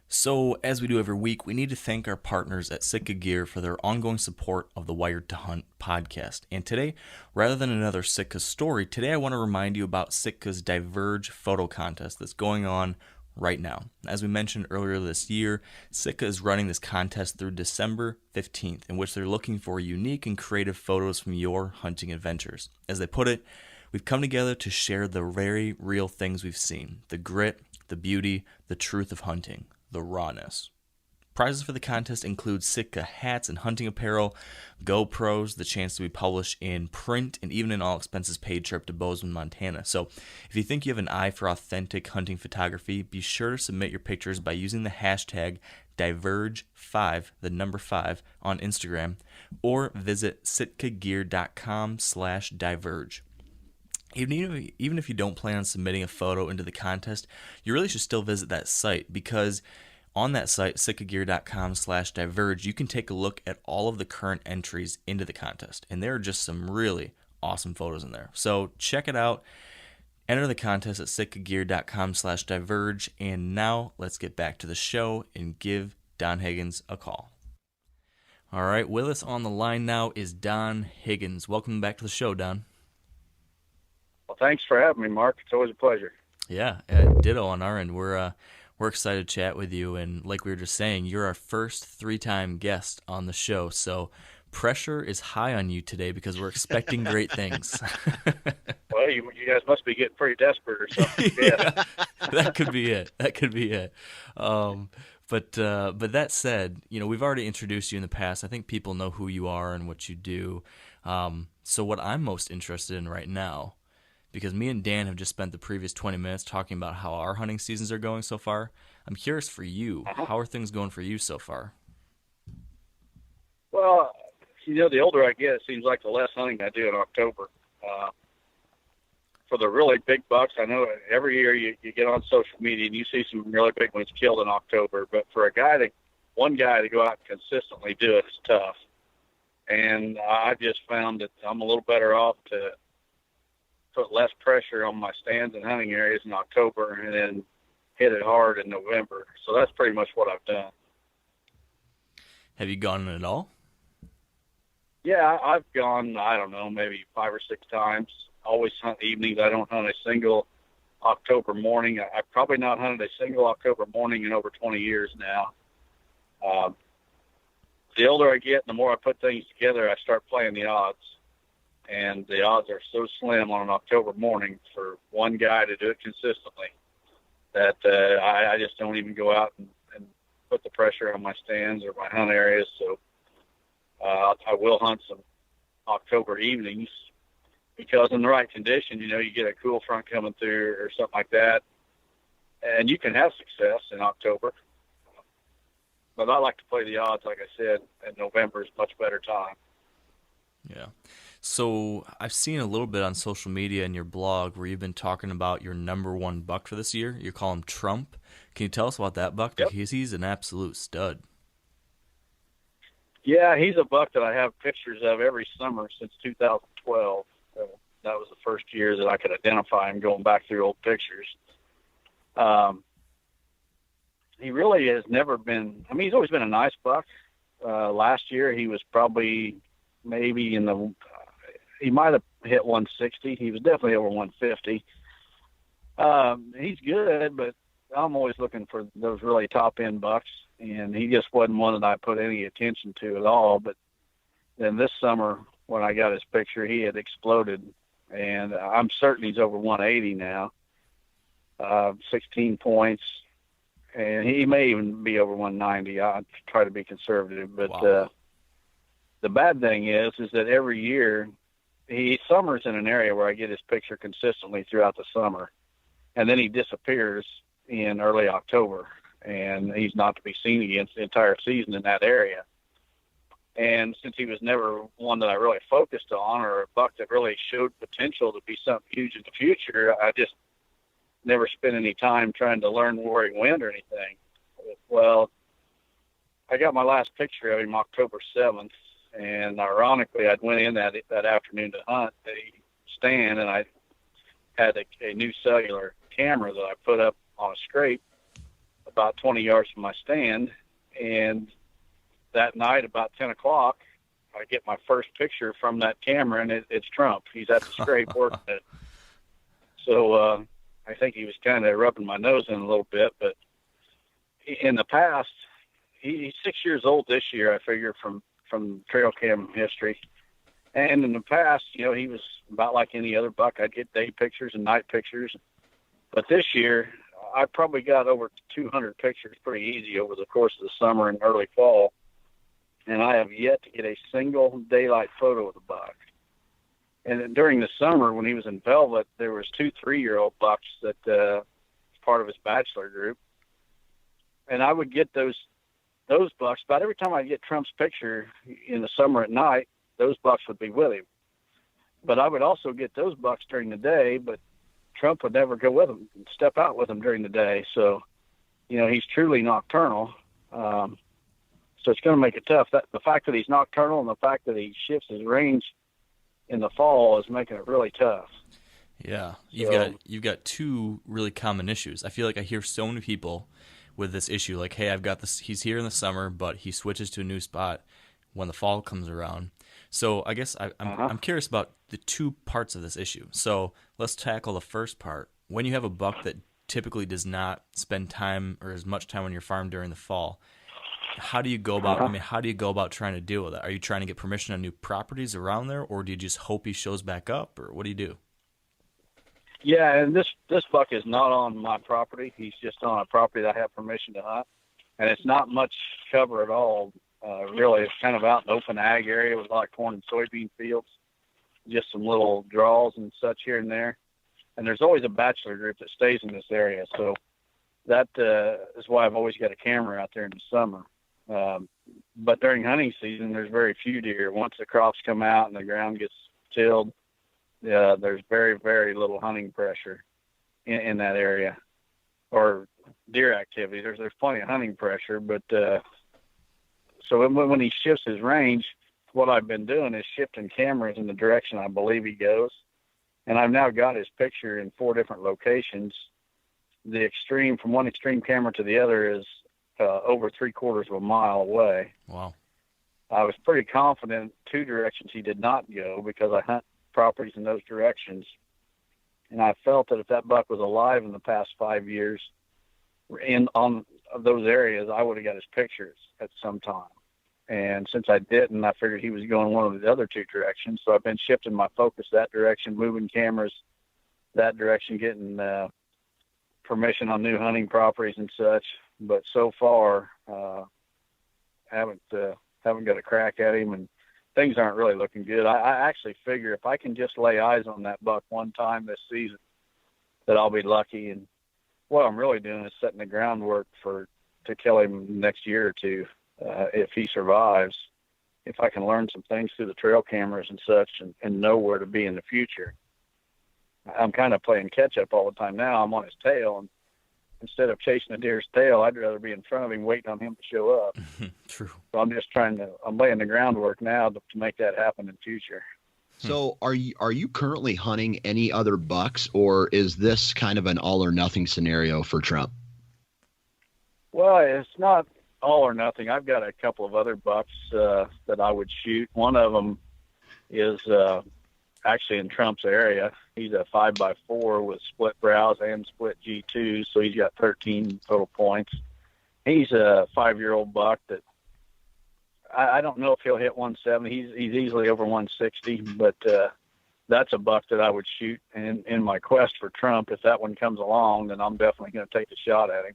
So, as we do every week, we need to thank our partners at Sitka Gear for their ongoing support of the Wired to Hunt podcast. And today, rather than another Sitka story, today I want to remind you about Sitka's Diverge photo contest that's going on right now. As we mentioned earlier this year, Sitka is running this contest through December 15th, in which they're looking for unique and creative photos from your hunting adventures. As they put it, we've come together to share the very real things we've seen, the grit, the beauty, the truth of hunting, the rawness. Prizes for the contest include Sitka hats and hunting apparel, GoPros, the chance to be published in print, and even an all-expenses-paid trip to Bozeman, Montana. So if you think you have an eye for authentic hunting photography, be sure to submit your pictures by using the hashtag Diverge5, the number 5, on Instagram, or visit sitkagear.com/diverge. Even if you don't plan on submitting a photo into the contest, you really should still visit that site, because on that site, sitkagear.com/diverge, you can take a look at all of the current entries into the contest. And there are just some really awesome photos in there. So check it out. Enter the contest at sitkagear.com/diverge. And now let's get back to the show and give Don Higgins a call. All right, with us on the line now is Don Higgins. Welcome back to the show, Don. Well, thanks for having me, Mark. It's always a pleasure. Yeah, ditto on our end. We're excited to chat with you, and like we were just saying, you're our first 3-time guest on the show, so pressure is high on you today because we're expecting great things. Well, you guys must be getting pretty desperate or something. Yeah, that could be it. But that said, we've already introduced you in the past. I think people know who you are and what you do. So what I'm most interested in right now, because me and Dan have just spent the previous 20 minutes talking about how our hunting seasons are going so far. I'm curious for you. How are things going for you so far? Well, the older I get, it seems like the less hunting I do in October. For the really big bucks, I know every year you get on social media and you see some really big ones killed in October. But for one guy to go out and consistently do it is tough. And I just found that I'm a little better off to put less pressure on my stands and hunting areas in October and then hit it hard in November. So that's pretty much what I've done. Have you gone at all? Yeah, I've gone, I don't know, maybe 5 or 6 times. Always hunt evenings. I don't hunt a single October morning. I've probably not hunted a single October morning in over 20 years now. The older I get, the more I put things together, I start playing the odds. And the odds are so slim on an October morning for one guy to do it consistently that I just don't even go out and put the pressure on my stands or my hunt areas. So I will hunt some October evenings because in the right condition, you get a cool front coming through or something like that, and you can have success in October. But I like to play the odds, like I said, and November is a much better time. Yeah. So I've seen a little bit on social media and your blog where you've been talking about your number 1 buck for this year. You call him Trump. Can you tell us about that buck? Yep. Because he's an absolute stud. Yeah, he's a buck that I have pictures of every summer since 2012. That was the first year that I could identify him going back through old pictures. He really has never been, he's always been a nice buck. Last year he was probably maybe he might have hit 160. He was definitely over 150. He's good, but I'm always looking for those really top-end bucks, and he just wasn't one that I put any attention to at all. But then this summer, when I got his picture, he had exploded, and I'm certain he's over 180 now, 16 points, and he may even be over 190. I try to be conservative, but wow. The bad thing is that every year he summers in an area where I get his picture consistently throughout the summer, and then he disappears in early October, and he's not to be seen again the entire season in that area. And since he was never one that I really focused on or a buck that really showed potential to be something huge in the future, I just never spent any time trying to learn where he went or anything. Well, I got my last picture of him October 7th, and ironically, I'd went in that afternoon to hunt a stand, and I had a new cellular camera that I put up on a scrape about 20 yards from my stand, and that night about 10 o'clock, I get my first picture from that camera, and it's Trump. He's at the scrape working it. So I think he was kind of rubbing my nose in a little bit. But in the past, he's 6 years old this year, I figure, from trail cam history. And in the past, he was about like any other buck. I'd get day pictures and night pictures. But this year, I probably got over 200 pictures pretty easy over the course of the summer and early fall. And I have yet to get a single daylight photo of the buck. And then during the summer, when he was in velvet, there was 2 3-year-old bucks that was part of his bachelor group. And I would get those bucks. About every time I get Trump's picture in the summer at night, those bucks would be with him. But I would also get those bucks during the day, but Trump would never go with him and step out with him during the day. So, he's truly nocturnal. So it's going to make it tough. The fact that he's nocturnal and the fact that he shifts his range in the fall is making it really tough. Yeah, you've got 2 really common issues. I feel like I hear so many people with this issue, like, hey, I've got this. He's here in the summer, but he switches to a new spot when the fall comes around. So I guess I'm curious about the 2 parts of this issue. So let's tackle the first part. When you have a buck that typically does not spend time or as much time on your farm during the fall, how do you go about? How do you go about trying to deal with that? Are you trying to get permission on new properties around there, or do you just hope he shows back up, or what do you do? Yeah, and this buck is not on my property. He's just on a property that I have permission to hunt, and it's not much cover at all. Really, it's kind of out in open ag area with like corn and soybean fields, just some little draws and such here and there. And there's always a bachelor group that stays in this area, so that is why I've always got a camera out there in the summer. But during hunting season, there's very few deer. Once the crops come out and the ground gets tilled, there's very, very little hunting pressure in that area or deer activity. There's plenty of hunting pressure, but so when he shifts his range, what I've been doing is shifting cameras in the direction I believe he goes. And I've now got his picture in 4 different locations. The extreme, from one extreme camera to the other, is over 3/4 of a mile away. Wow. I was pretty confident 2 directions he did not go because I hunt properties in those directions. And I felt that if that buck was alive in the past 5 years on those areas, I would have got his pictures at some time. And since I didn't, I figured he was going one of the other 2 directions. So I've been shifting my focus that direction, moving cameras that direction, getting permission on new hunting properties and such. But so far, haven't got a crack at him, and things aren't really looking good. I actually figure if I can just lay eyes on that buck one time this season, that I'll be lucky. And what I'm really doing is setting the groundwork to kill him next year or 2 if he survives. If I can learn some things through the trail cameras and such, and know where to be in the future. I'm kind of playing catch up all the time now. I'm on his tail, and instead of chasing a deer's tail, I'd rather be in front of him waiting on him to show up. True. So I'm laying the groundwork now to make that happen in future. So are you currently hunting any other bucks, or is this kind of an all or nothing scenario for Trump? Well, it's not all or nothing. I've got a couple of other bucks that I would shoot. One of them is actually in Trump's area. He's a 5x4 with split brows and split G2, so he's got 13 total points. He's a 5-year-old buck that I don't know if he'll hit 170. He's easily over 160, but that's a buck that I would shoot in my quest for Trump. If that one comes along, then I'm definitely going to take a shot at him.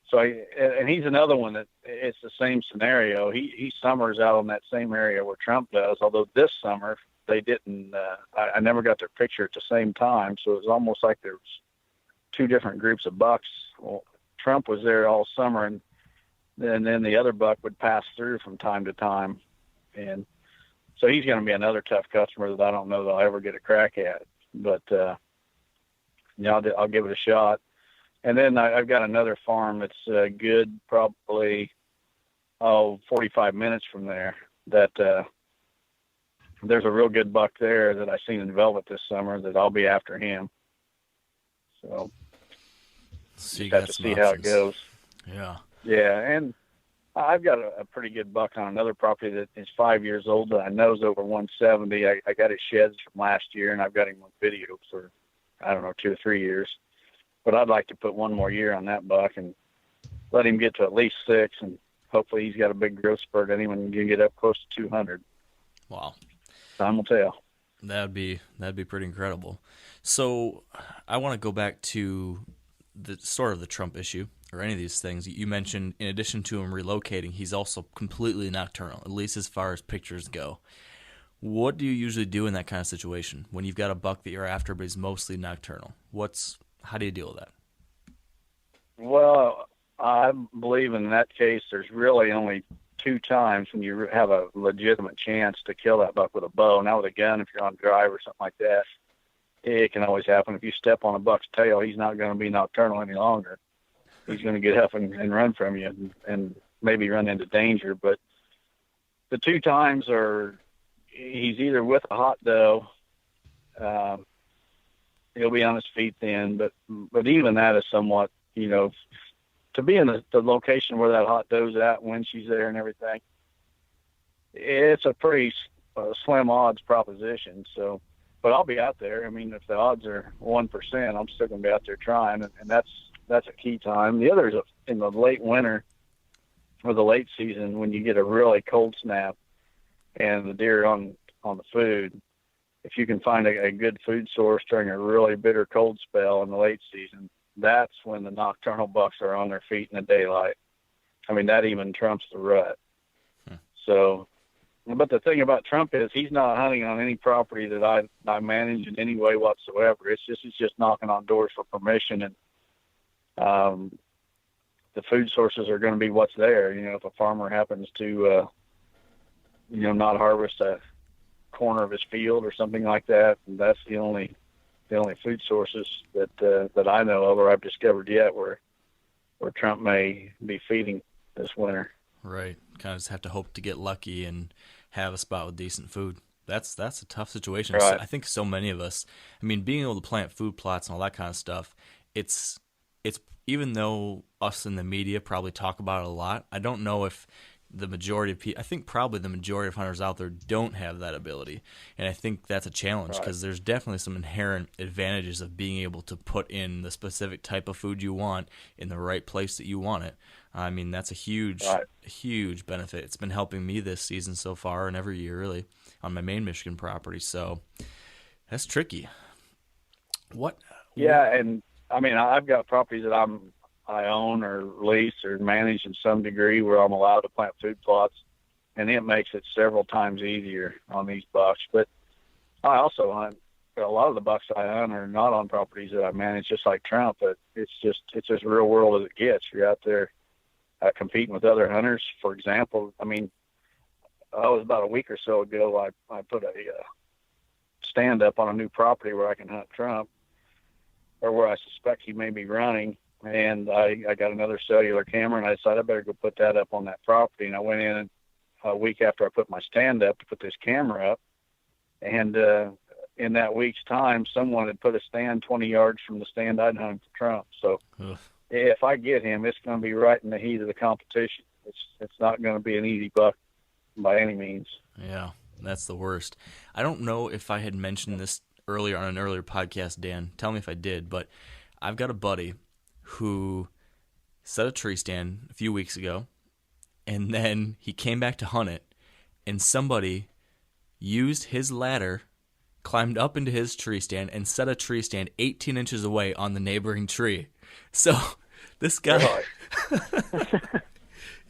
So, and he's another one that it's the same scenario. He summers out on that same area where Trump does, although this summer they didn't. I never got their picture at the same time, so it was almost like there was 2 different groups of bucks. Well, Trump was there all summer, and then the other buck would pass through from time to time, and so he's going to be another tough customer that I don't know that I'll ever get a crack at. But I'll give it a shot. And then I've got another farm that's good, probably 45 minutes from there. That there's a real good buck there that I seen in velvet this summer that I'll be after him. So you have to see how it goes. Yeah. Yeah, and I've got a pretty good buck on another property that is 5 years old that I know is over 170. I got his sheds from last year, and I've got him on video for, 2 or 3 years. but I'd like to put one more year on that buck and let him get to at least 6, and hopefully he's got a big growth spurt in him and can get up close to 200. Wow. Time will tell. That'd be pretty incredible. So I want to go back to the sort of the Trump issue or any of these things. You mentioned in addition to him relocating, he's also completely nocturnal, at least as far as pictures go. What do you usually do in that kind of situation when you've got a buck that you're after but he's mostly nocturnal? How do you deal with that? Well, I believe in that case there's really only 2 times when you have a legitimate chance to kill that buck with a bow. Now with a gun, if you're on drive or something like that, it can always happen. If you step on a buck's tail, he's not going to be nocturnal any longer. He's going to get up and run from you and maybe run into danger. But the 2 times are he's either with a hot doe, he'll be on his feet then, but even that is somewhat, to be in the location where that hot doe's at when she's there and everything, it's a pretty slim odds proposition. So, but I'll be out there. I mean, if the odds are 1%, I'm still going to be out there trying, and that's a key time. The other is in the late winter or the late season when you get a really cold snap and the deer on the food. If you can find a good food source during a really bitter cold spell in the late season, that's when the nocturnal bucks are on their feet in the daylight. I mean, that even trumps the rut. So, but the thing about Trump is he's not hunting on any property that I manage in any way whatsoever. He's just knocking on doors for permission, and the food sources are going to be what's there. If a farmer happens to, not harvest a corner of his field or something like that, and that's the only food sources that I know of or I've discovered yet where Trump may be feeding this winter. Right. Kind of just have to hope to get lucky and have a spot with decent food. That's a tough situation. Right. I think so many of us, I mean, being able to plant food plots and all that kind of stuff, it's even though us in the media probably talk about it a lot, I don't know if the majority of people, I think probably the majority of hunters out there don't have that ability. And I think that's a challenge because there's definitely some inherent advantages of being able to put in the specific type of food you want in the right place that you want it. I mean, that's a huge benefit. It's been helping me this season so far and every year really on my main Michigan property. So that's tricky. Yeah. And I mean, I've got properties that I own or lease or manage in some degree where I'm allowed to plant food plots, and it makes it several times easier on these bucks. But I also hunt. A lot of the bucks I hunt are not on properties that I manage, just like Trump. But it's as real world as it gets. You're out there competing with other hunters. For example, I mean, it was about a week or so ago. I put a stand up on a new property where I can hunt Trump, or where I suspect he may be running. And I got another cellular camera, and I decided I better go put that up on that property. And I went in a week after I put my stand up to put this camera up. And in that week's time, someone had put a stand 20 yards from the stand I'd hung for Trump. So if I get him, it's going to be right in the heat of the competition. It's not going to be an easy buck by any means. Yeah, that's the worst. I don't know if I had mentioned this earlier on an earlier podcast, Dan. Tell me if I did, but I've got a buddy who set a tree stand a few weeks ago, and then he came back to hunt it, and somebody used his ladder, climbed up into his tree stand, and set a tree stand 18 inches away on the neighboring tree. So this guy,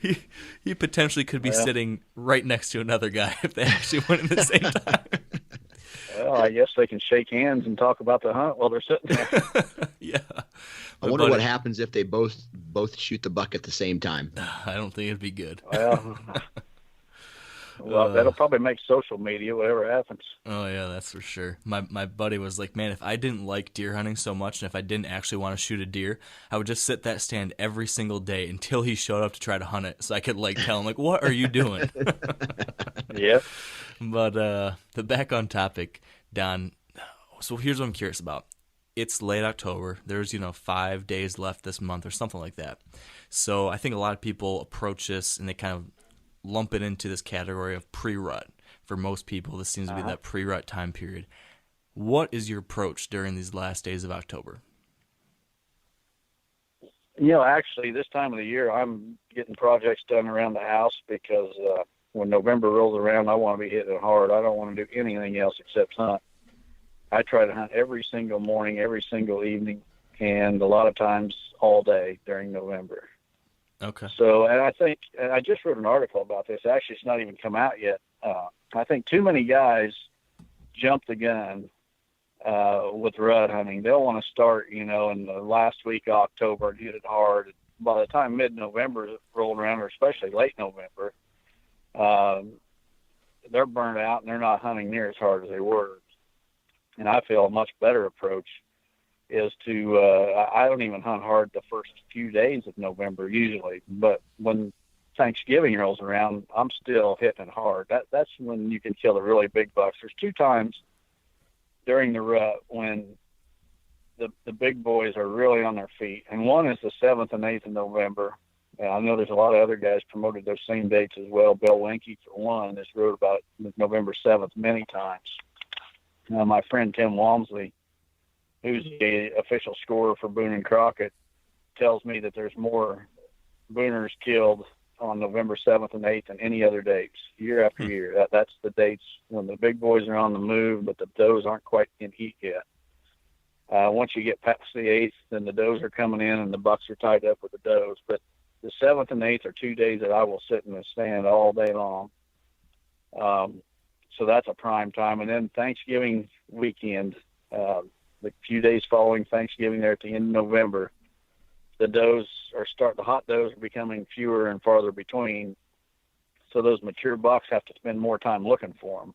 he potentially could be sitting right next to another guy if they actually went at the same time. Well, I guess they can shake hands and talk about the hunt while they're sitting there. Yeah. I wonder what happens if they both shoot the buck at the same time. I don't think it'd be good. Well, that'll probably make social media, whatever happens. Oh, yeah, that's for sure. My buddy was like, man, if I didn't like deer hunting so much and if I didn't actually want to shoot a deer, I would just sit that stand every single day until he showed up to try to hunt it so I could tell him, what are you doing? Yep. But back on topic, Don, so here's what I'm curious about. It's late October. There's, 5 days left this month or something like that. So I think a lot of people approach this and they kind of lump it into this category of pre-rut. For most people, this seems to be that pre-rut time period. What is your approach during these last days of October? Actually, this time of the year, I'm getting projects done around the house because when November rolls around, I want to be hitting it hard. I don't want to do anything else except hunt. I try to hunt every single morning, every single evening, and a lot of times all day during November. Okay. So, and I just wrote an article about this. Actually, it's not even come out yet. I think too many guys jump the gun with rut hunting. They'll want to start, in the last week of October and hit it hard. By the time mid-November rolled around, or especially late November, they're burned out and they're not hunting near as hard as they were. And I feel a much better approach is to, I don't even hunt hard the first few days of November usually, but when Thanksgiving rolls around, I'm still hitting hard. That's when you can kill the really big bucks. There's 2 times during the rut when the big boys are really on their feet. And one is the 7th and 8th of November. And I know there's a lot of other guys promoted those same dates as well. Bill Winke, for one, has wrote about November 7th many times. My friend Tim Walmsley, who's the official scorer for Boone and Crockett, tells me that there's more booners killed on November 7th and 8th than any other dates, year after year. That's the dates when the big boys are on the move, but the does aren't quite in heat yet. Once you get past the 8th, then the does are coming in and the bucks are tied up with the does. But the 7th and 8th are 2 days that I will sit in the stand all day long. So that's a prime time. And then Thanksgiving weekend, the few days following Thanksgiving there at the end of November, the hot does are becoming fewer and farther between. So those mature bucks have to spend more time looking for them.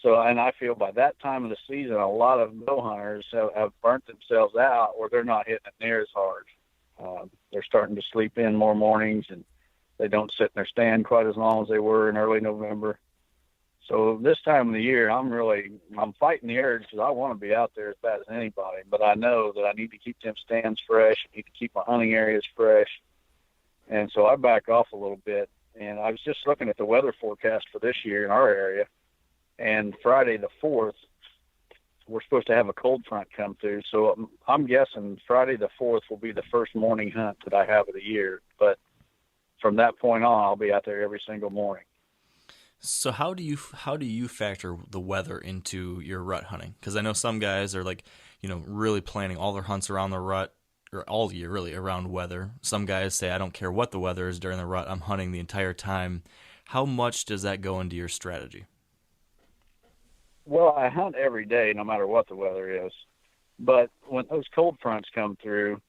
So, and I feel by that time of the season, a lot of bow hunters have burnt themselves out, or they're not hitting it near as hard. They're starting to sleep in more mornings, and they don't sit in their stand quite as long as they were in early November. So this time of the year, I'm fighting the urge because I want to be out there as bad as anybody, but I know that I need to keep them stands fresh. I need to keep my hunting areas fresh. And so I back off a little bit. And I was just looking at the weather forecast for this year in our area. And Friday the 4th, we're supposed to have a cold front come through. So I'm guessing Friday the 4th will be the first morning hunt that I have of the year. But from that point on, I'll be out there every single morning. So how do you factor the weather into your rut hunting? Because I know some guys are really planning all their hunts around the rut, or all year really around weather. Some guys say, I don't care what the weather is during the rut, I'm hunting the entire time. How much does that go into your strategy? Well, I hunt every day, no matter what the weather is. But when those cold fronts come through,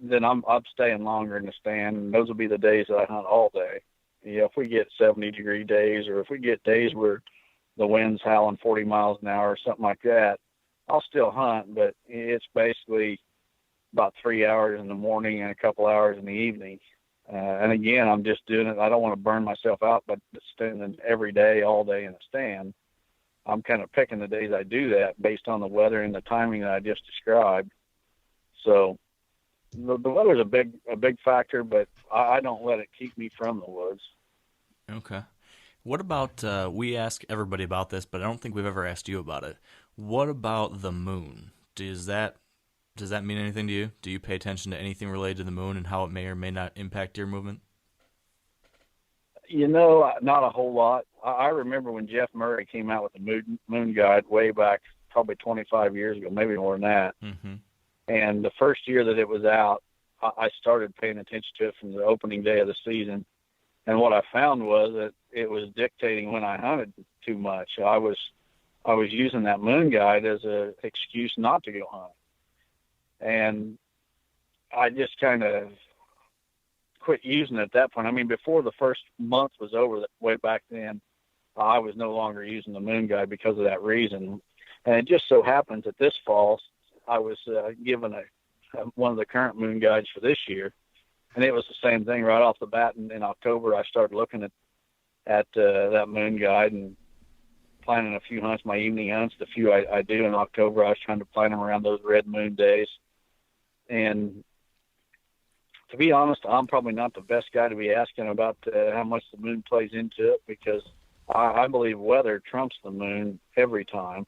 then I'm staying longer in the stand, and those will be the days that I hunt all day. If we get 70-degree days, or if we get days where the wind's howling 40 miles an hour or something like that, I'll still hunt, but it's basically about 3 hours in the morning and a couple hours in the evening. And again, I'm just doing it. I don't want to burn myself out by standing every day, all day in the stand. I'm kind of picking the days I do that based on the weather and the timing that I just described. So the weather's a big factor, but I don't let it keep me from the woods. Okay. What about, we ask everybody about this, but I don't think we've ever asked you about it. What about the moon? Does that mean anything to you? Do you pay attention to anything related to the moon and how it may or may not impact your movement? Not a whole lot. I remember when Jeff Murray came out with the moon guide way back, probably 25 years ago, maybe more than that. Mm-hmm. And the first year that it was out, I started paying attention to it from the opening day of the season. And what I found was that it was dictating when I hunted too much. I was using that moon guide as an excuse not to go hunt. And I just kind of quit using it at that point. I mean, before the first month was over, way back then, I was no longer using the moon guide because of that reason. And it just so happens that this fall, I was given one of the current moon guides for this year, and it was the same thing right off the bat. And in October, I started looking at that moon guide and planning a few hunts, my evening hunts. The few I do in October, I was trying to plan them around those red moon days. And to be honest, I'm probably not the best guy to be asking about how much the moon plays into it, because I believe weather trumps the moon every time.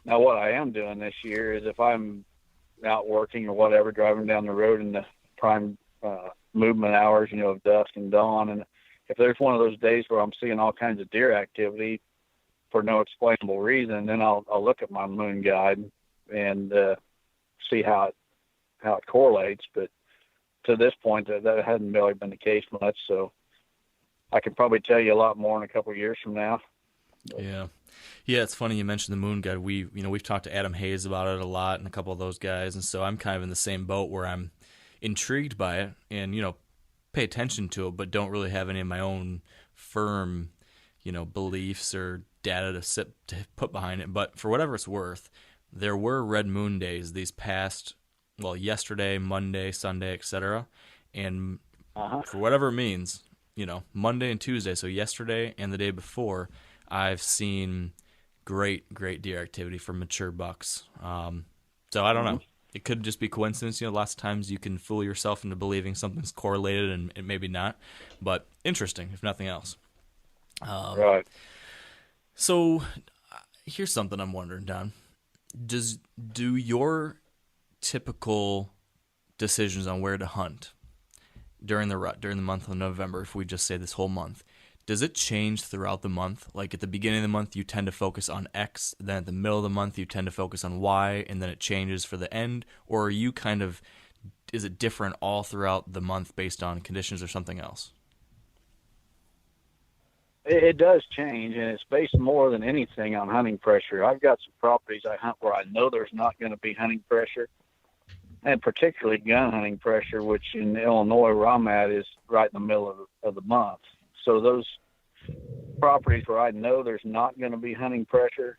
Now, what I am doing this year is if I'm out working or whatever, driving down the road in the prime movement hours, of dusk and dawn. And if there's one of those days where I'm seeing all kinds of deer activity for no explainable reason, then I'll look at my moon guide and see how it correlates. But to this point, that hasn't really been the case much. So I could probably tell you a lot more in a couple of years from now. Yeah. Yeah, it's funny you mentioned the moon guide. We've talked to Adam Hayes about it a lot and a couple of those guys, and so I'm kind of in the same boat where I'm intrigued by it and, pay attention to it, but don't really have any of my own firm, beliefs or data to put behind it. But for whatever it's worth, there were red moon days these past, yesterday, Monday, Sunday, etc. And for whatever it means, Monday and Tuesday, so yesterday and the day before, I've seen great deer activity from mature bucks. So I don't know. It could just be coincidence. Lots of times you can fool yourself into believing something's correlated and it maybe not. But interesting, if nothing else. Right. So here's something I'm wondering, Don. Do your typical decisions on where to hunt during the rut, during the month of November, if we just say this whole month, does it change throughout the month? Like at the beginning of the month, you tend to focus on X, then at the middle of the month, you tend to focus on Y, and then it changes for the end? Or are you is it different all throughout the month based on conditions or something else? It does change, and it's based more than anything on hunting pressure. I've got some properties I hunt where I know there's not going to be hunting pressure, and particularly gun hunting pressure, which in Illinois where I'm at is right in the middle of the month. So those properties where I know there's not going to be hunting pressure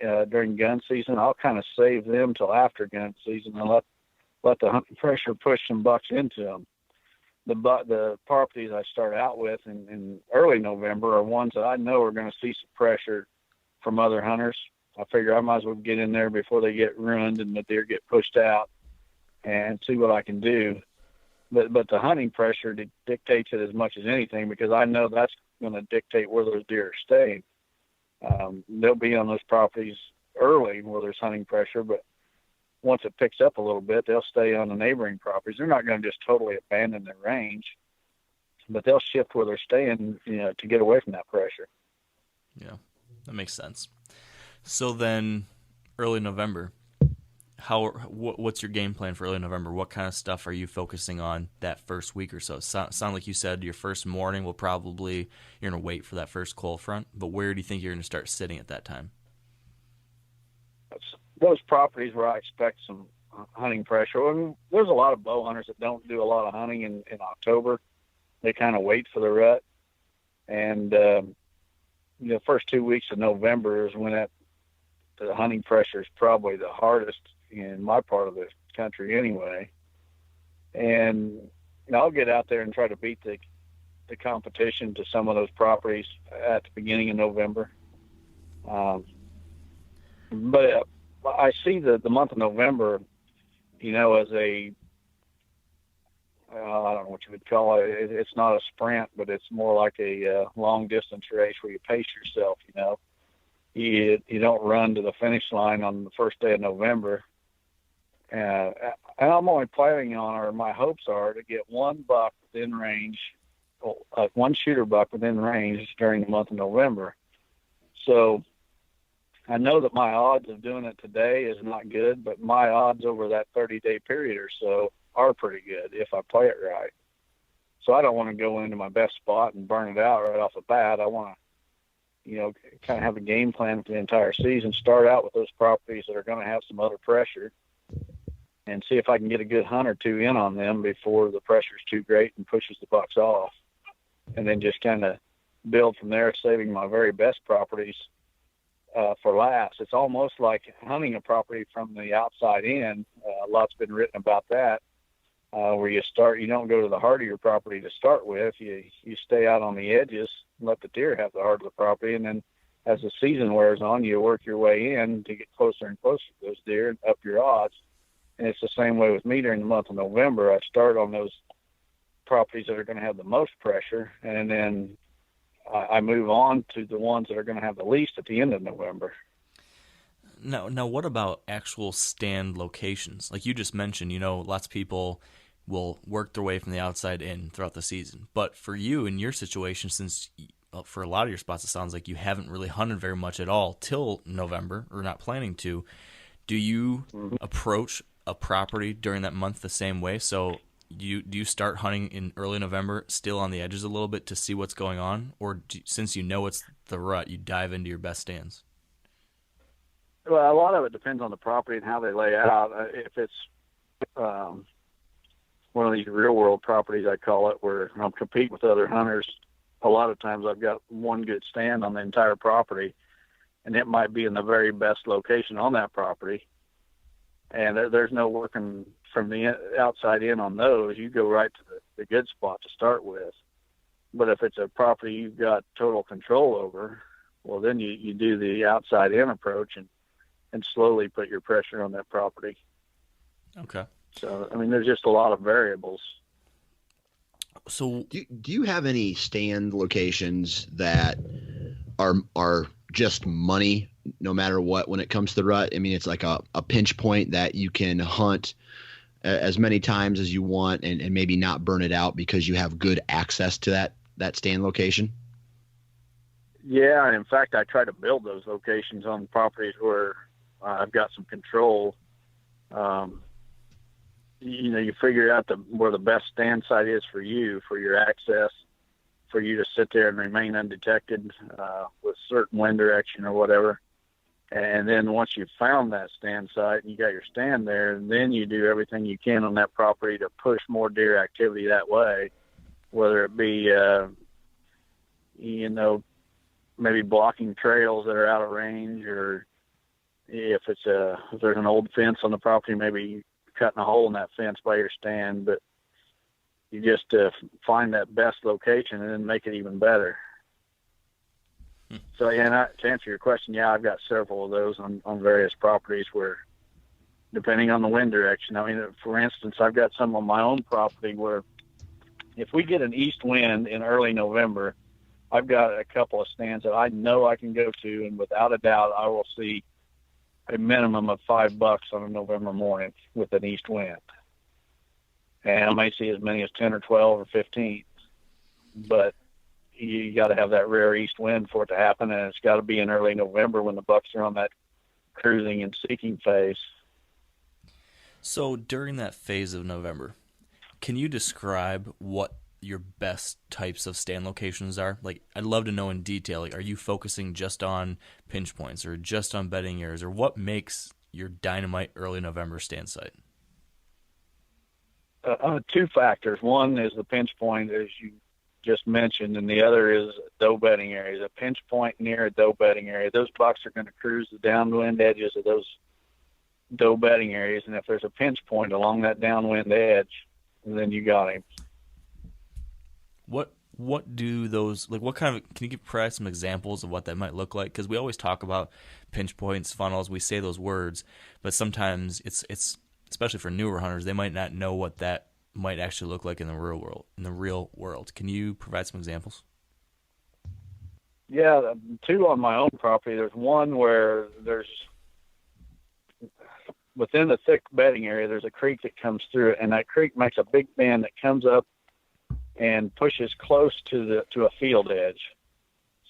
during gun season, I'll kind of save them till after gun season and let the hunting pressure push some bucks into them. The properties I start out with in early November are ones that I know are going to see some pressure from other hunters. I figure I might as well get in there before they get ruined and the deer get pushed out and see what I can do. But the hunting pressure dictates it as much as anything, because I know that's going to dictate where those deer are staying. They'll be on those properties early where there's hunting pressure, but once it picks up a little bit, they'll stay on the neighboring properties. They're not going to just totally abandon their range, but they'll shift where they're staying, to get away from that pressure. Yeah, that makes sense. So then, early November, what's your game plan for early November? What kind of stuff are you focusing on that first week or so? Sound like you said your first morning you're going to wait for that first cold front, but where do you think you're going to start sitting at that time? Those properties where I expect some hunting pressure. I mean, there's a lot of bow hunters that don't do a lot of hunting in October. They kind of wait for the rut. And the first 2 weeks of November is when the hunting pressure is probably the hardest in my part of the country anyway. And I'll get out there and try to beat the competition to some of those properties at the beginning of November. But I see the month of November, as a, I don't know what you would call it. It's not a sprint, but it's more like a long distance race where you pace yourself. You don't run to the finish line on the first day of November. And I'm only planning on, or my hopes are, to get one buck within range, one shooter buck within range during the month of November. So I know that my odds of doing it today is not good, but my odds over that 30-day period or so are pretty good if I play it right. So I don't want to go into my best spot and burn it out right off the bat. I want to, kind of have a game plan for the entire season, start out with those properties that are going to have some other pressure, and see if I can get a good hunt or two in on them before the pressure's too great and pushes the bucks off. And then just kind of build from there, saving my very best properties for last. It's almost like hunting a property from the outside in. A lot's been written about that, where you don't go to the heart of your property to start with. You stay out on the edges, let the deer have the heart of the property, and then as the season wears on, you work your way in to get closer and closer to those deer and up your odds. And it's the same way with me during the month of November. I start on those properties that are going to have the most pressure, and then I move on to the ones that are going to have the least at the end of November. Now, what about actual stand locations? Like you just mentioned, lots of people will work their way from the outside in throughout the season. But for you, in your situation, since for a lot of your spots, it sounds like you haven't really hunted very much at all till November, or not planning to, do you approach a property during that month the same way? So do you start hunting in early November, still on the edges a little bit to see what's going on? Or since you know it's the rut, you dive into your best stands? Well, a lot of it depends on the property and how they lay out. If it's one of these real world properties, I call it, where I'm competing with other hunters, a lot of times I've got one good stand on the entire property, and it might be in the very best location on that property. And there's no working from the outside in on those. You go right to the good spot to start with. But if it's a property you've got total control over, well, then you do the outside in approach and slowly put your pressure on that property. Okay. So, I mean, there's just a lot of variables. So do you have any stand locations that are just money no matter what when it comes to the rut? I mean, it's like a pinch point that you can hunt as many times as you want and maybe not burn it out because you have good access to that stand location? Yeah, and in fact, I try to build those locations on properties where I've got some control. You figure out where the best stand site is for you, for your access, for you to sit there and remain undetected with certain wind direction or whatever. And then once you've found that stand site and you got your stand there, then you do everything you can on that property to push more deer activity that way, whether it be, maybe blocking trails that are out of range, or if there's an old fence on the property, maybe cutting a hole in that fence by your stand. But you just find that best location and then make it even better. So, to answer your question, I've got several of those on various properties where, depending on the wind direction, I mean, for instance, I've got some on my own property where if we get an east wind in early November, I've got a couple of stands that I know I can go to, and without a doubt, I will see a minimum of $5 on a November morning with an east wind. And I may see as many as 10 or 12 or 15, but you got to have that rare east wind for it to happen, and it's got to be in early November when the bucks are on that cruising and seeking phase. So during that phase of November, can you describe what your best types of stand locations are? Like, I'd love to know in detail, like, are you focusing just on pinch points or just on bedding areas, or what makes your dynamite early November stand site? Two factors. One is the pinch point, as you just mentioned, and the other is doe bedding areas. A pinch point near a doe bedding area, those bucks are going to cruise the downwind edges of those doe bedding areas, and if there's a pinch point along that downwind edge, then you got him. What do those, like, what kind of, can you provide some examples of what that might look like? Because we always talk about pinch points, funnels, we say those words, but sometimes it's especially for newer hunters, they might not know what that might actually look like in the real world. Can you provide some examples? Yeah, two on my own property. There's one where there's, within the thick bedding area, there's a creek that comes through it, and that creek makes a big bend that comes up and pushes close to a field edge.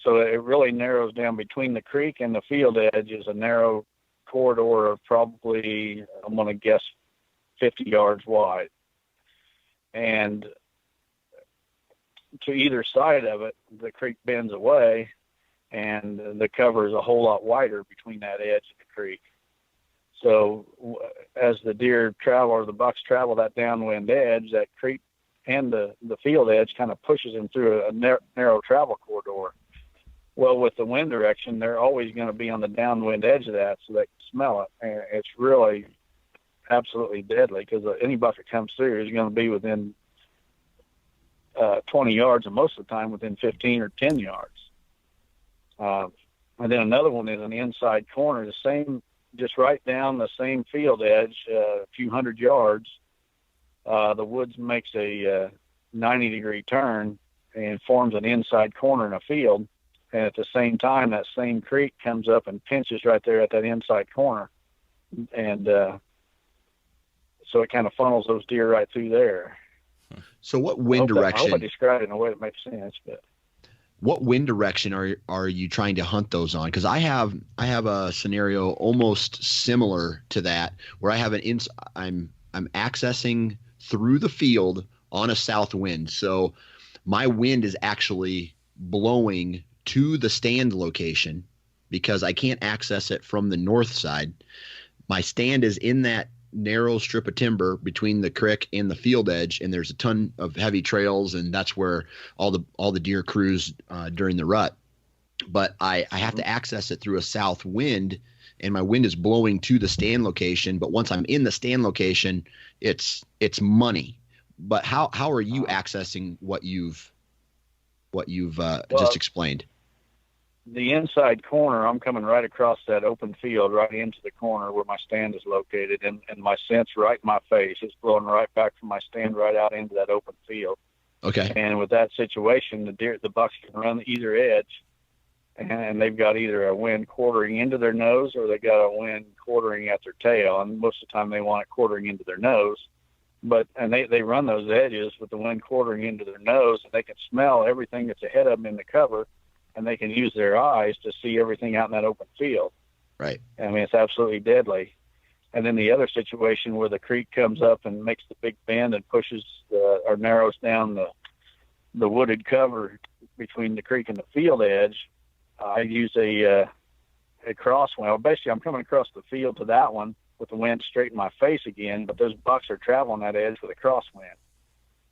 So it really narrows down between the creek and the field edge is a narrow corridor of probably, I'm going to guess, 50 yards wide. And to either side of it, the creek bends away, and the cover is a whole lot wider between that edge and the creek. So as the deer travel, or the bucks travel that downwind edge, that creek and the field edge kind of pushes them through a narrow travel corridor. Well, with the wind direction, they're always going to be on the downwind edge of that, so they can smell it. And it's really absolutely deadly, because any buck that comes through is going to be within 20 yards, and most of the time within 15 or 10 yards. And then another one is an inside corner, the same, just right down the same field edge, a few hundred yards. The woods makes a 90-degree turn and forms an inside corner in a field, And at the same time, that same creek comes up and pinches right there at that inside corner. And so it kind of funnels those deer right through there. So what wind direction? I hope I described it in a way that makes sense. But what wind direction are you trying to hunt those on? Because I have a scenario almost similar to that where I have I'm accessing through the field on a south wind. So my wind is actually blowing to the stand location because I can't access it from the north side. My stand is in that narrow strip of timber between the creek and the field edge, and there's a ton of heavy trails, and that's where all the deer cruise during the rut. But I have to access it through a south wind, and my wind is blowing to the stand location. But once I'm in the stand location, it's money. But how are you accessing what you've just explained? The inside corner, I'm coming right across that open field, right into the corner where my stand is located, and my scent's right in my face. It's blowing right back from my stand right out into that open field. Okay. And with that situation, the bucks can run either edge, and they've got either a wind quartering into their nose or they got a wind quartering at their tail. And most of the time they want it quartering into their nose. And they run those edges with the wind quartering into their nose, and they can smell everything that's ahead of them in the cover, and they can use their eyes to see everything out in that open field. Right. I mean, it's absolutely deadly. And then the other situation where the creek comes up and makes the big bend and pushes or narrows down the wooded cover between the creek and the field edge, I use a crosswind. Well, basically, I'm coming across the field to that one with the wind straight in my face again, but those bucks are traveling that edge with a crosswind.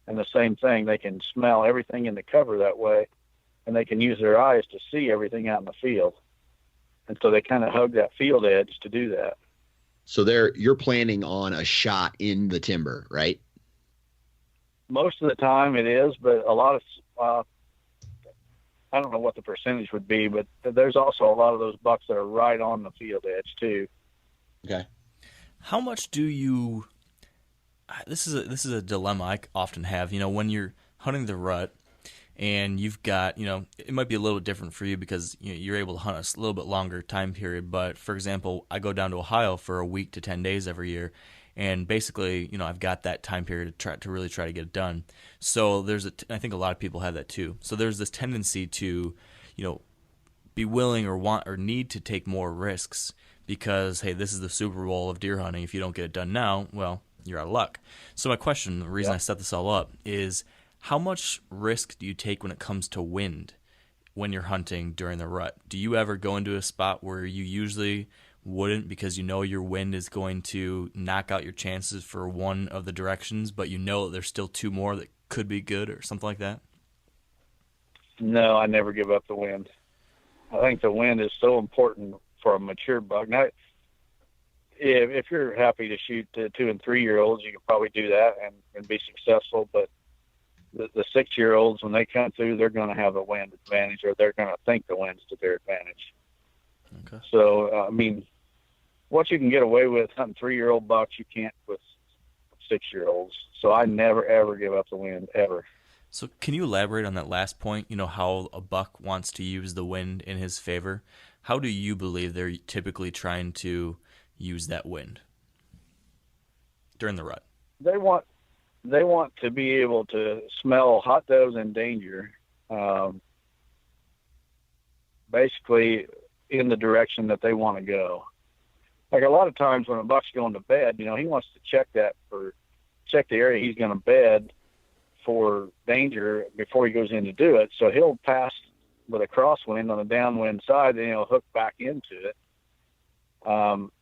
And the same thing, they can smell everything in the cover that way, and they can use their eyes to see everything out in the field. And so they kind of hug that field edge to do that. So you're planning on a shot in the timber, right? Most of the time it is, but a lot of, I don't know what the percentage would be, but there's also a lot of those bucks that are right on the field edge too. Okay. How much do you, this is a dilemma I often have, when you're hunting the rut, and you've got, it might be a little bit different for you because you're able to hunt a little bit longer time period. But for example, I go down to Ohio for a week to 10 days every year, and basically, I've got that time period to really try to get it done. So I think a lot of people have that too. So there's this tendency to, be willing or want or need to take more risks because, hey, this is the Super Bowl of deer hunting. If you don't get it done now, well, you're out of luck. So my question, the reason I set this all up is, how much risk do you take when it comes to wind when you're hunting during the rut? Do you ever go into a spot where you usually wouldn't because your wind is going to knock out your chances for one of the directions, but there's still two more that could be good or something like that? No, I never give up the wind. I think the wind is so important for a mature buck. Now, if you're happy to shoot 2 and 3 year olds, you can probably do that and be successful, but the 6-year-olds, when they come through, they're going to have a wind advantage, or they're going to think the wind's to their advantage. Okay. So, what you can get away with hunting 3-year-old bucks, you can't with 6-year-olds. So I never, ever give up the wind, ever. So can you elaborate on that last point, how a buck wants to use the wind in his favor? How do you believe they're typically trying to use that wind during the rut? They want to be able to smell hot does in danger, basically in the direction that they want to go. Like a lot of times when a buck's going to bed, he wants to check the area he's going to bed for danger before he goes in to do it. So he'll pass with a crosswind on the downwind side, then he'll hook back into it.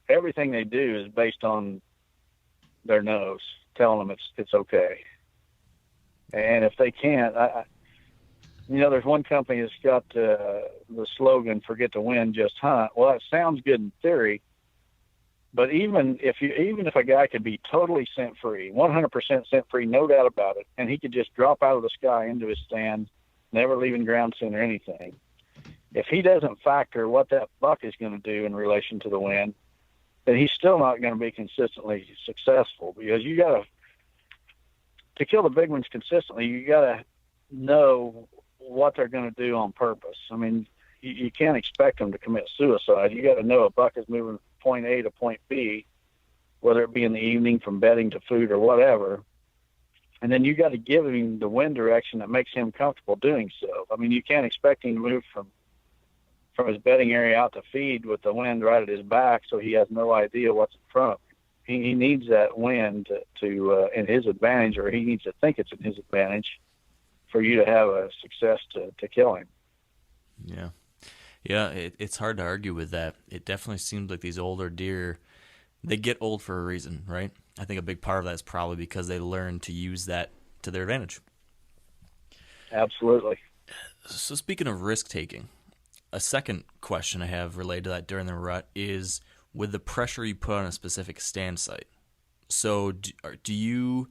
Everything they do is based on their nose telling them it's okay. And if they can't, there's one company that's got the slogan, "Forget the wind, just hunt." Well, that sounds good in theory, but even if a guy could be totally scent free, 100% scent free, no doubt about it, and he could just drop out of the sky into his stand, never leaving ground scent or anything, if he doesn't factor what that buck is going to do in relation to the wind, then he's still not going to be consistently successful, because to kill the big ones consistently, you got to know what they're going to do on purpose. I mean, you can't expect them to commit suicide. You got to know a buck is moving from point A to point B, whether it be in the evening from bedding to food or whatever. And then you got to give him the wind direction that makes him comfortable doing so. I mean, you can't expect him to move from his bedding area out to feed with the wind right at his back, so he has no idea what's in front of him. He needs that wind to in his advantage, or he needs to think it's in his advantage for you to have a success to kill him. Yeah. Yeah, it's hard to argue with that. It definitely seems like these older deer, they get old for a reason, right? I think a big part of that is probably because they learn to use that to their advantage. Absolutely. So speaking of risk-taking, a second question I have related to that during the rut is with the pressure you put on a specific stand site. So do you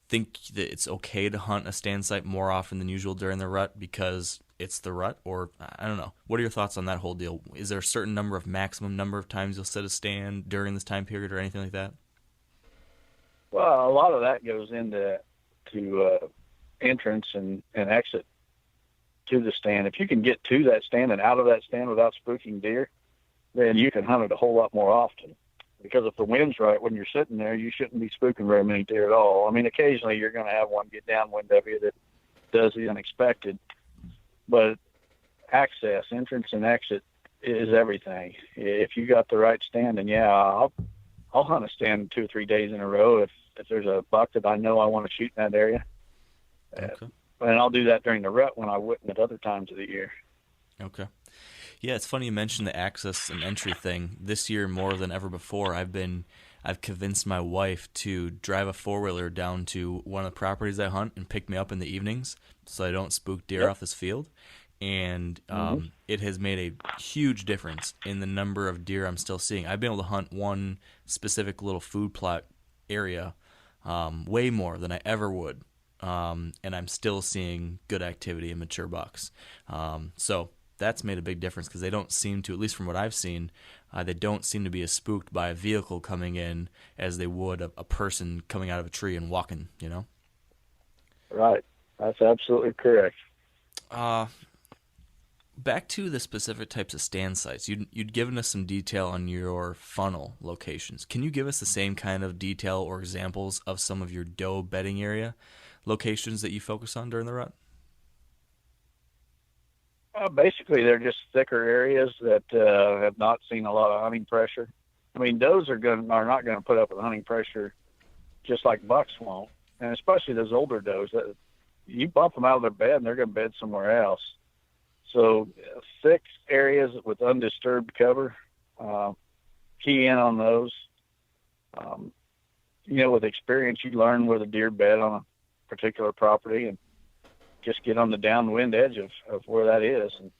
think that it's okay to hunt a stand site more often than usual during the rut because it's the rut? Or, I don't know. What are your thoughts on that whole deal? Is there a certain maximum number of times you'll set a stand during this time period or anything like that? Well, a lot of that goes into entrance and exit to the stand. If you can get to that stand and out of that stand without spooking deer, then you can hunt it a whole lot more often. Because if the wind's right when you're sitting there, you shouldn't be spooking very many deer at all. I mean, occasionally you're going to have one get downwind of you that does the unexpected, but entrance and exit is everything. If you got the right stand, and I'll hunt a stand 2 or 3 days in a row if there's a buck that I know I want to shoot in that area. Okay. And I'll do that during the rut when I wouldn't at other times of the year. Okay. Yeah, it's funny you mentioned the access and entry thing. This year, more than ever before, I've convinced my wife to drive a four-wheeler down to one of the properties I hunt and pick me up in the evenings so I don't spook deer off this field. And it has made a huge difference in the number of deer I'm still seeing. I've been able to hunt one specific little food plot area way more than I ever would. And I'm still seeing good activity in mature bucks. So that's made a big difference because they don't seem to, at least from what I've seen, they don't seem to be as spooked by a vehicle coming in as they would a person coming out of a tree and walking, you know? Right. That's absolutely correct. Back to the specific types of stand sites. You'd given us some detail on your funnel locations. Can you give us the same kind of detail or examples of some of your doe bedding area locations that you focus on during the rut? Basically, they're just thicker areas that have not seen a lot of hunting pressure. I mean, does are not going to put up with hunting pressure just like bucks won't, and especially those older does. You bump them out of their bed, and they're going to bed somewhere else. So thick areas with undisturbed cover, key in on those. With experience, you learn where the deer bed on a particular property and just get on the downwind edge of where that is. And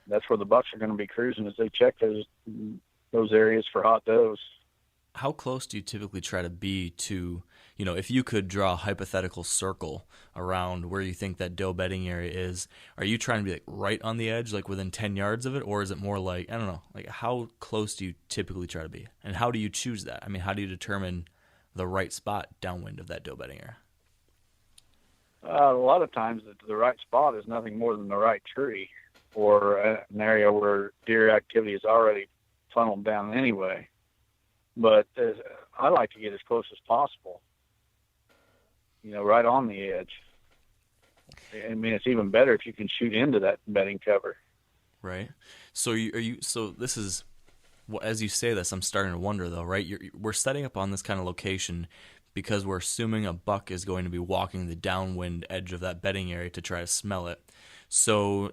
that's where the bucks are going to be cruising as they check those areas for hot does. How close do you typically try to be to, if you could draw a hypothetical circle around where you think that doe bedding area is, are you trying to be like right on the edge, like within 10 yards of it? Or is it more like, I don't know, like how close do you typically try to be? And how do you choose that? I mean, how do you determine the right spot downwind of that doe bedding area? A lot of times the right spot is nothing more than the right tree or an area where deer activity is already funneled down anyway. But I like to get as close as possible, right on the edge. I mean, it's even better if you can shoot into that bedding cover. Right. So so this is, as you say this, I'm starting to wonder though, right? We're setting up on this kind of location because we're assuming a buck is going to be walking the downwind edge of that bedding area to try to smell it. So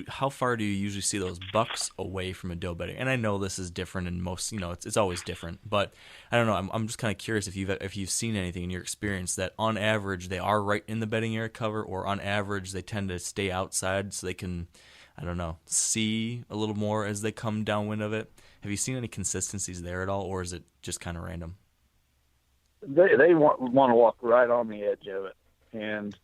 how far do you usually see those bucks away from a doe bedding? And I know this is different in most, it's always different, but I don't know. I'm just kind of curious if you've seen anything in your experience that on average they are right in the bedding area cover, or on average they tend to stay outside so they can, I don't know, see a little more as they come downwind of it. Have you seen any consistencies there at all, or is it just kind of random? They want to walk right on the edge of it, and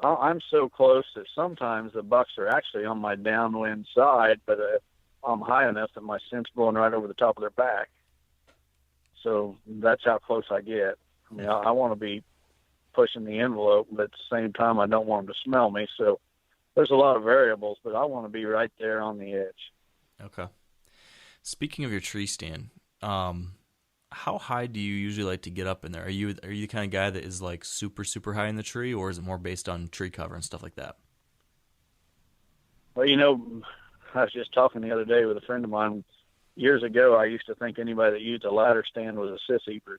I'm so close that sometimes the bucks are actually on my downwind side, but I'm high enough that my scent's blowing right over the top of their back. So that's how close I get. I mean, I want to be pushing the envelope, but at the same time, I don't want them to smell me. So there's a lot of variables, but I want to be right there on the edge. Okay. Speaking of your tree stand, how high do you usually like to get up in there? Are you the kind of guy that is like super, super high in the tree, or is it more based on tree cover and stuff like that? Well, I was just talking the other day with a friend of mine. Years ago, I used to think anybody that used a ladder stand was a sissy, but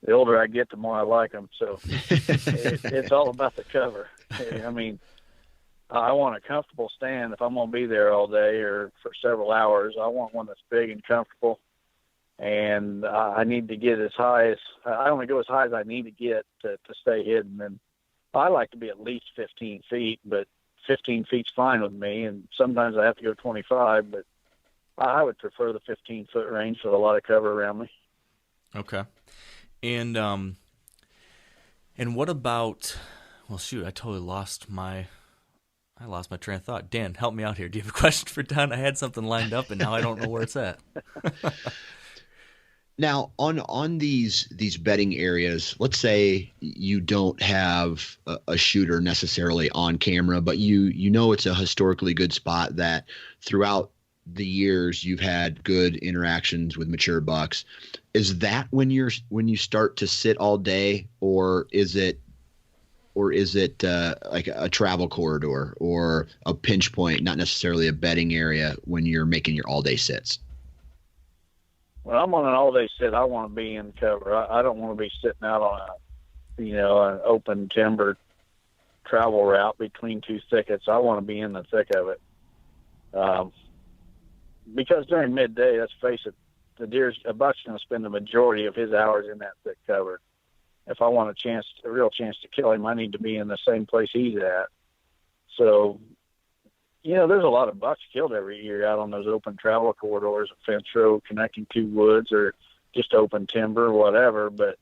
the older I get, the more I like them. So it's all about the cover. I mean, I want a comfortable stand if I'm going to be there all day or for several hours. I want one that's big and comfortable, and I need to get as high as I only go as high as I need to get to stay hidden. And I like to be at least 15 feet, but 15 feet's fine with me. And sometimes I have to go 25, but I would prefer the 15-foot range with a lot of cover around me. Okay. And what about? Well, shoot, I totally lost my train of thought. Dan, help me out here. Do you have a question for Don? I had something lined up, and now I don't know where it's at. Now, on these bedding areas, let's say you don't have a shooter necessarily on camera, but you know it's a historically good spot that throughout the years you've had good interactions with mature bucks. Is that when you start to sit all day, or is it like a travel corridor or a pinch point, not necessarily a bedding area when you're making your all day sits? When I'm on an all-day sit, I want to be in cover. I don't want to be sitting out on an open timber travel route between two thickets. I want to be in the thick of it. Because during midday, let's face it, a buck's going to spend the majority of his hours in that thick cover. If I want a real chance to kill him, I need to be in the same place he's at. So, there's a lot of bucks killed every year out on those open travel corridors, a fence road connecting two woods or just open timber or whatever. But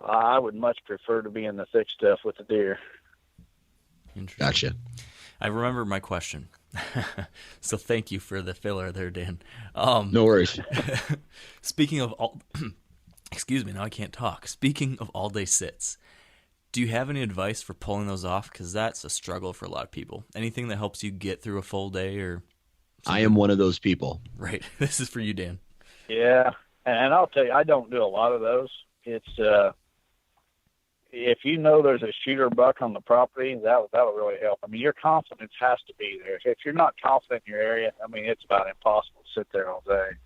I would much prefer to be in the thick stuff with the deer. Interesting. Gotcha. I remember my question. So thank you for the filler there, Dan. No worries. Speaking of excuse me, now I can't talk. Speaking of all-day sits, do you have any advice for pulling those off? Because that's a struggle for a lot of people. Anything that helps you get through a full day or something? I am one of those people. Right. This is for you, Dan. Yeah, and I'll tell you, I don't do a lot of those. It's if there's a shooter buck on the property, that'll really help. I mean, your confidence has to be there. If you're not confident in your area, I mean, it's about impossible to sit there all day.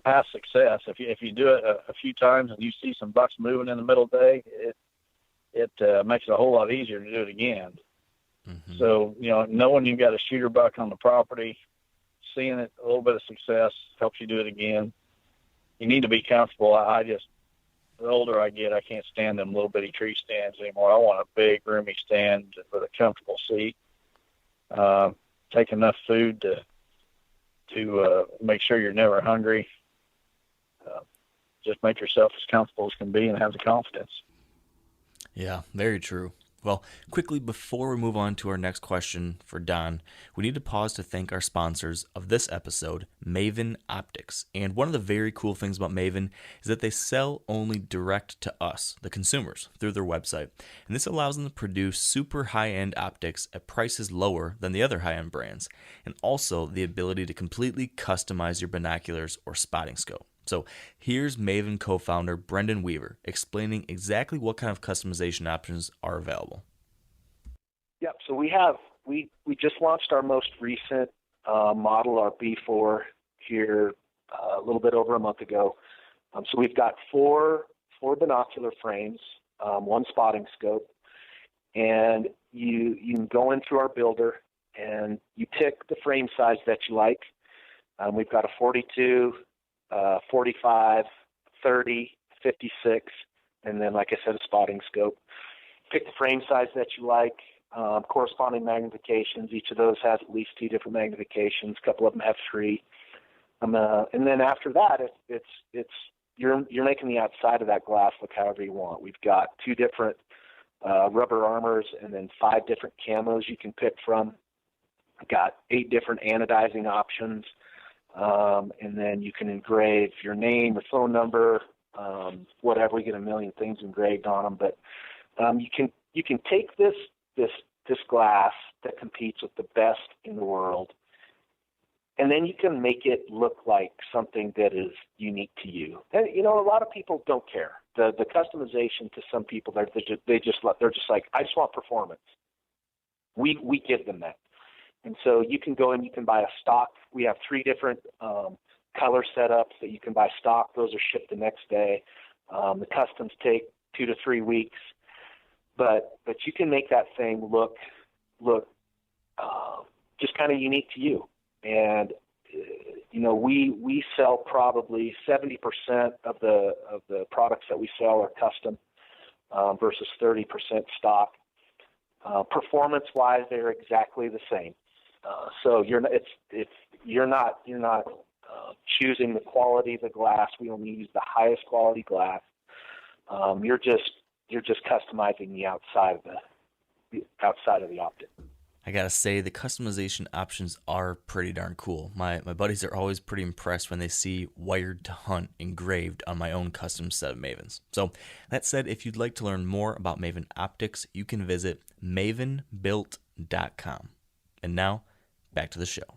Past success, if you do it a few times and you see some bucks moving in the middle of the day, it makes it a whole lot easier to do it again. Mm-hmm. So, knowing you've got a shooter buck on the property, seeing it, a little bit of success helps you do it again. You need to be comfortable. The older I get, I can't stand them little bitty tree stands anymore. I want a big, roomy stand with a comfortable seat. Take enough food to make sure you're never hungry. Just make yourself as comfortable as can be and have the confidence. Yeah, very true. Well, quickly before we move on to our next question for Don, we need to pause to thank our sponsors of this episode, Maven Optics. And one of the very cool things about Maven is that they sell only direct to us, the consumers, through their website. And this allows them to produce super high-end optics at prices lower than the other high-end brands, and also the ability to completely customize your binoculars or spotting scope. So here's Maven co-founder Brendan Weaver explaining exactly what kind of customization options are available. Yep. So we just launched our most recent model, our B4, here a little bit over a month ago. So we've got four binocular frames, one spotting scope, and you can go in through our builder and you pick the frame size that you like. We've got a 42. 45, 30, 56, and then, like I said, a spotting scope. Pick the frame size that you like, corresponding magnifications. Each of those has at least 2 different magnifications. A couple of them have 3. And then after that, you're making the outside of that glass look however you want. We've got 2 different rubber armors and then 5 different camos you can pick from. We've got 8 different anodizing options. And then you can engrave your name, your phone number, whatever. We get a million things engraved on them, but you you can take this glass that competes with the best in the world, and then you can make it look like something that is unique to you. And, a lot of people don't care. The customization, to some people, they're just like, I just want performance. We give them that. And so you can go and you can buy a stock. We have 3 different color setups that you can buy stock. Those are shipped the next day. The customs take 2 to 3 weeks. But you can make that thing look just kind of unique to you. And we sell probably 70% of the products that we sell are custom versus 30% stock. Performance-wise, they're exactly the same. So you're not choosing the quality of the glass. We only use the highest quality glass. You're just customizing the outside of the optic. I gotta say, the customization options are pretty darn cool. My buddies are always pretty impressed when they see "Wired to Hunt" engraved on my own custom set of Mavens. So that said, if you'd like to learn more about Maven Optics, you can visit mavenbuilt.com. And now, back to the show.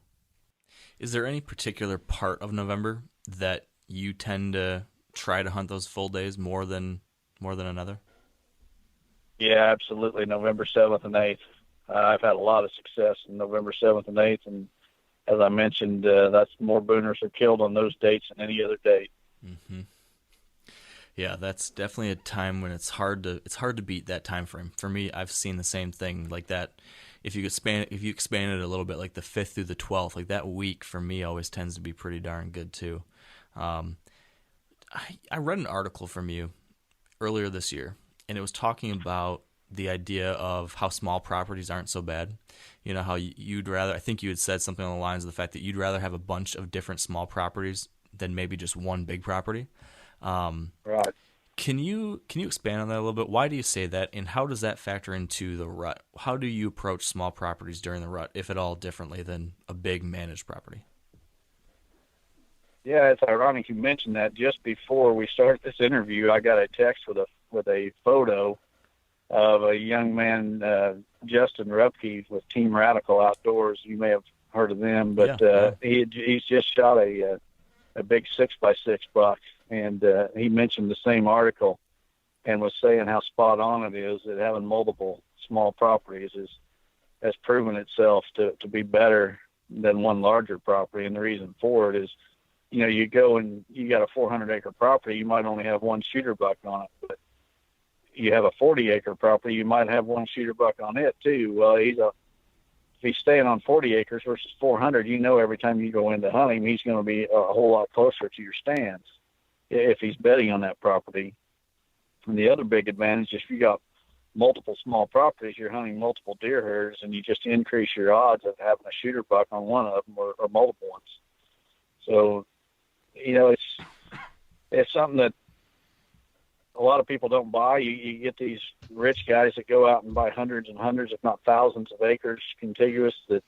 Is there any particular part of November that you tend to try to hunt those full days more than another? Yeah, absolutely. November 7th and 8th. I've had a lot of success in November 7th and 8th, and as I mentioned, that's more booners are killed on those dates than any other date. Mm-hmm. Yeah, that's definitely a time when it's hard to beat that time frame. For me, I've seen the same thing like that. If you expand it a little bit, like the 5th through the 12th, like that week for me always tends to be pretty darn good too. I read an article from you earlier this year, and it was talking about the idea of how small properties aren't so bad. You know, how you'd rather, I think you had said something along the lines of the fact that you'd rather have a bunch of different small properties than maybe just one big property. Right. Can you expand on that a little bit? Why do you say that, and how does that factor into the rut? How do you approach small properties during the rut, if at all differently than a big managed property? Yeah, it's ironic you mentioned that. Just before we started this interview, I got a text with a photo of a young man, Justin Rupke, with Team Radical Outdoors. You may have heard of them, but yeah. He's just shot a big 6x6 buck, and he mentioned the same article and was saying how spot on it is that having multiple small properties has proven itself to be better than one larger property. And the reason for it is, you go and you got a 400-acre property, you might only have one shooter buck on it, but you have a 40-acre property, you might have one shooter buck on it too. Well, if he's staying on 40 acres versus 400, every time you go into hunting, he's going to be a whole lot closer to your stands if he's bedding on that property. And the other big advantage is if you got multiple small properties, you're hunting multiple deer herds, and you just increase your odds of having a shooter buck on one of them or multiple ones. So, it's something that a lot of people don't buy. You get these rich guys that go out and buy hundreds and hundreds, if not thousands of acres contiguous that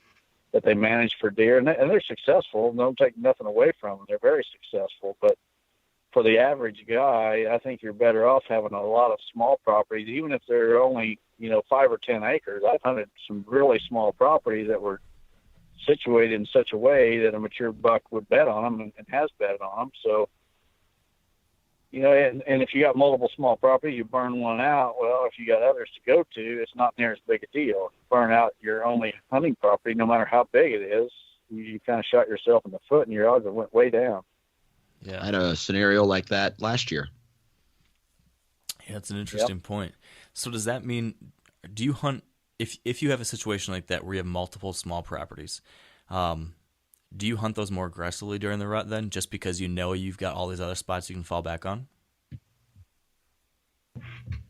they manage for deer, and they're successful. Don't take nothing away from them. They're very successful. But for the average guy, I think you're better off having a lot of small properties, even if they're only, 5 or 10 acres. I've hunted some really small properties that were situated in such a way that a mature buck would bet on them and has bet on them. So, and if you got multiple small properties, you burn one out. Well, if you got others to go to, it's not near as big a deal. If you burn out your only hunting property, no matter how big it is, you kind of shot yourself in the foot and your odds went way down. Yeah. I had a scenario like that last year. Yeah, that's an interesting point. So does that mean, do you hunt, if you have a situation like that where you have multiple small properties, do you hunt those more aggressively during the rut then, just because you've got all these other spots you can fall back on?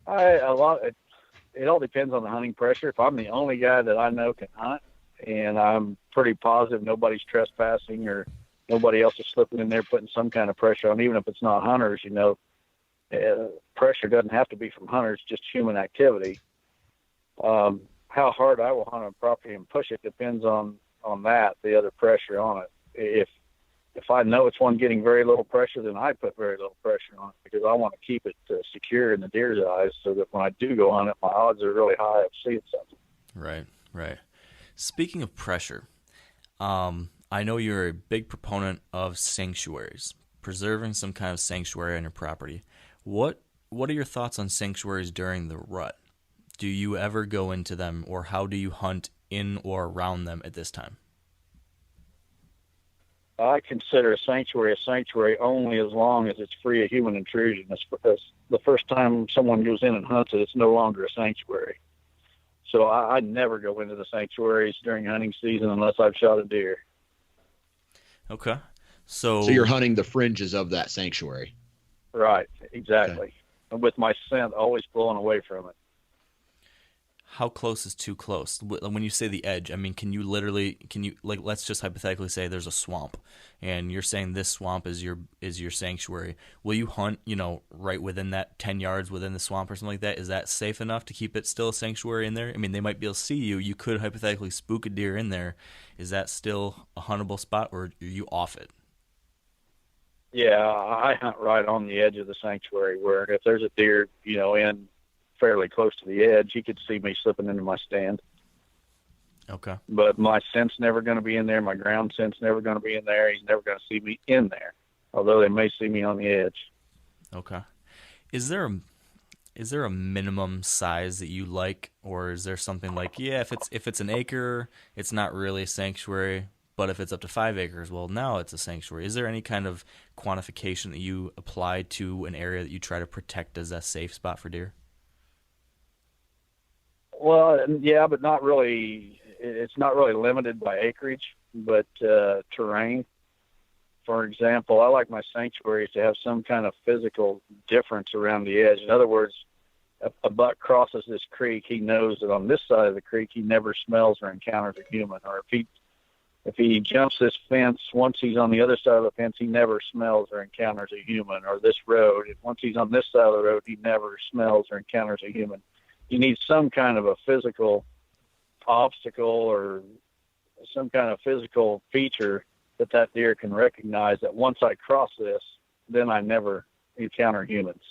It all depends on the hunting pressure. If I'm the only guy that I know can hunt, and I'm pretty positive nobody's trespassing or nobody else is slipping in there putting some kind of pressure on, even if it's not hunters, pressure doesn't have to be from hunters, just human activity. How hard I will hunt a property and push it depends on the other pressure on it. If I know it's one getting very little pressure, then I put very little pressure pressure on it because I want to keep it secure in the deer's eyes so that when I do go on it, my odds are really high of seeing something. Right, right. Speaking of pressure, I know you're a big proponent of sanctuaries, preserving some kind of sanctuary on your property. What are your thoughts on sanctuaries during the rut? Do you ever go into them, or how do you hunt in or around them at this time? I consider a sanctuary only as long as it's free of human intrusion. That's the first time someone goes in and hunts it, it's no longer a sanctuary. So I never go into the sanctuaries during hunting season unless I've shot a deer. Okay. So you're hunting the fringes of that sanctuary. Right, exactly. Okay. And with my scent always blowing away from it. how close is too close? When you say the edge, I mean, can you like, let's just hypothetically say there's a swamp, and you're saying this swamp is your sanctuary. Will you hunt, right within that 10 yards within the swamp or something like that? Is that safe enough to keep it still a sanctuary in there? I mean, they might be able to see you. You could hypothetically spook a deer in there. Is that still a huntable spot, or are you off it? Yeah, I hunt right on the edge of the sanctuary where if there's a deer, in fairly close to the edge, he could see me slipping into my stand. Okay. But my scent's never going to be in there. My ground scent's never going to be in there. He's never going to see me in there, although they may see me on the edge. Okay. Is there a minimum size that you like, or is there something like, yeah, if it's an acre, it's not really a sanctuary, but if it's up to 5 acres, well, now it's a sanctuary? Is there any kind of quantification that you apply to an area that you try to protect as a safe spot for deer? Well, yeah, but not really. It's not really limited by acreage, but terrain. For example, I like my sanctuaries to have some kind of physical difference around the edge. In other words, if a buck crosses this creek, he knows that on this side of the creek he never smells or encounters a human. Or if he jumps this fence, once he's on the other side of the fence, he never smells or encounters a human. Or this road, once he's on this side of the road, he never smells or encounters a human. You need some kind of a physical obstacle or some kind of physical feature that deer can recognize that once I cross this, then I never encounter humans.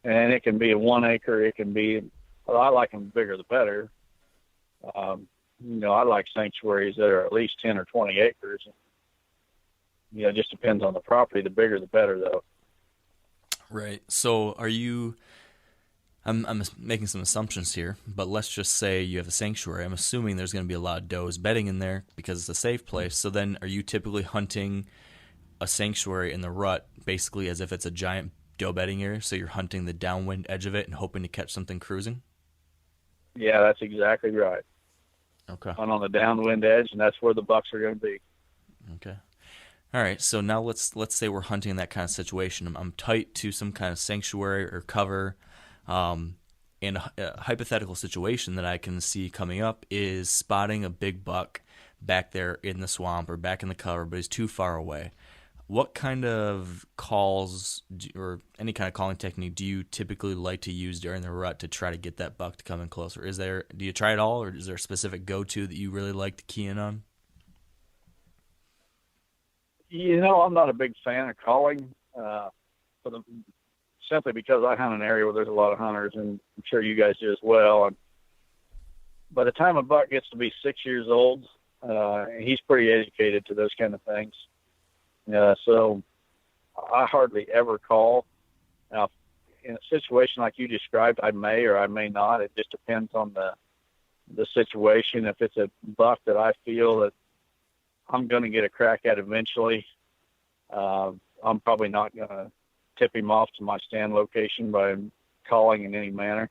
And it can be a 1 acre. It can be, I like them bigger the better. I like sanctuaries that are at least 10 or 20 acres. It just depends on the property. The bigger the better, though. Right. So I'm making some assumptions here, but let's just say you have a sanctuary. I'm assuming there's going to be a lot of does bedding in there because it's a safe place. So then are you typically hunting a sanctuary in the rut basically as if it's a giant doe bedding area? So you're hunting the downwind edge of it and hoping to catch something cruising? Yeah, that's exactly right. Okay. Hunt on the downwind edge, and that's where the bucks are going to be. Okay. All right, so now let's say we're hunting in that kind of situation. I'm tight to some kind of sanctuary or cover. And a hypothetical situation that I can see coming up is spotting a big buck back there in the swamp or back in the cover, but he's too far away. What kind of calls or any kind of calling technique do you typically like to use during the rut to try to get that buck to come in closer? Do you try it all, or is there a specific go-to that you really like to key in on? I'm not a big fan of calling, simply because I hunt an area where there's a lot of hunters, and I'm sure you guys do as well. And by the time a buck gets to be 6 years old, he's pretty educated to those kind of things. So I hardly ever call. Now, in a situation like you described, I may or I may not. It just depends on the situation. If it's a buck that I feel that I'm going to get a crack at eventually, I'm probably not going to tip him off to my stand location by calling in any manner.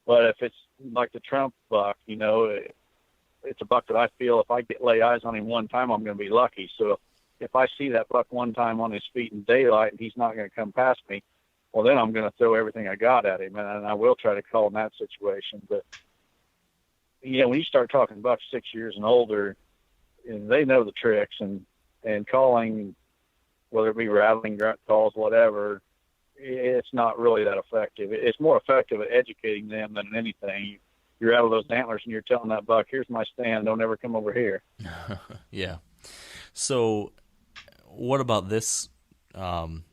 But if it's like the Trump buck, it's a buck that I feel if I lay eyes on him one time, I'm going to be lucky. So if I see that buck one time on his feet in daylight and he's not going to come past me, well, then I'm going to throw everything I got at him, and I will try to call in that situation. But, when you start talking bucks 6 years and older, they know the tricks, and calling, whether it be rattling, grunt calls, whatever, it's not really that effective. It's more effective at educating them than anything. You're out of those antlers and you're telling that buck, here's my stand, don't ever come over here. Yeah. So what about this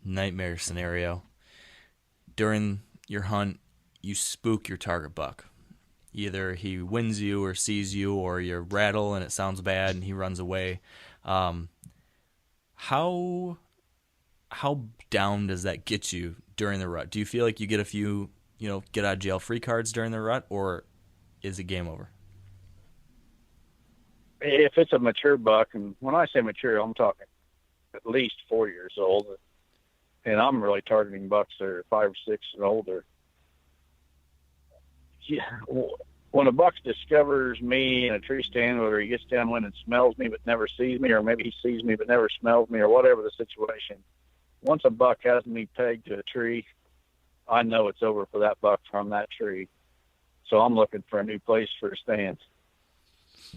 nightmare scenario. During your hunt, you spook your target buck. Either he wins you or sees you, or you rattle and it sounds bad and he runs away. How down does that get you during the rut? Do you feel like you get a few, get out of jail free cards during the rut, or is it game over? If it's a mature buck, and when I say mature, I'm talking at least 4 years old, and I'm really targeting bucks that are 5 or 6 and older. Yeah, when a buck discovers me in a tree stand, whether he gets downwind and smells me but never sees me, or maybe he sees me but never smells me, or whatever the situation, once a buck has me pegged to a tree, I know it's over for that buck from that tree. So I'm looking for a new place for a stand.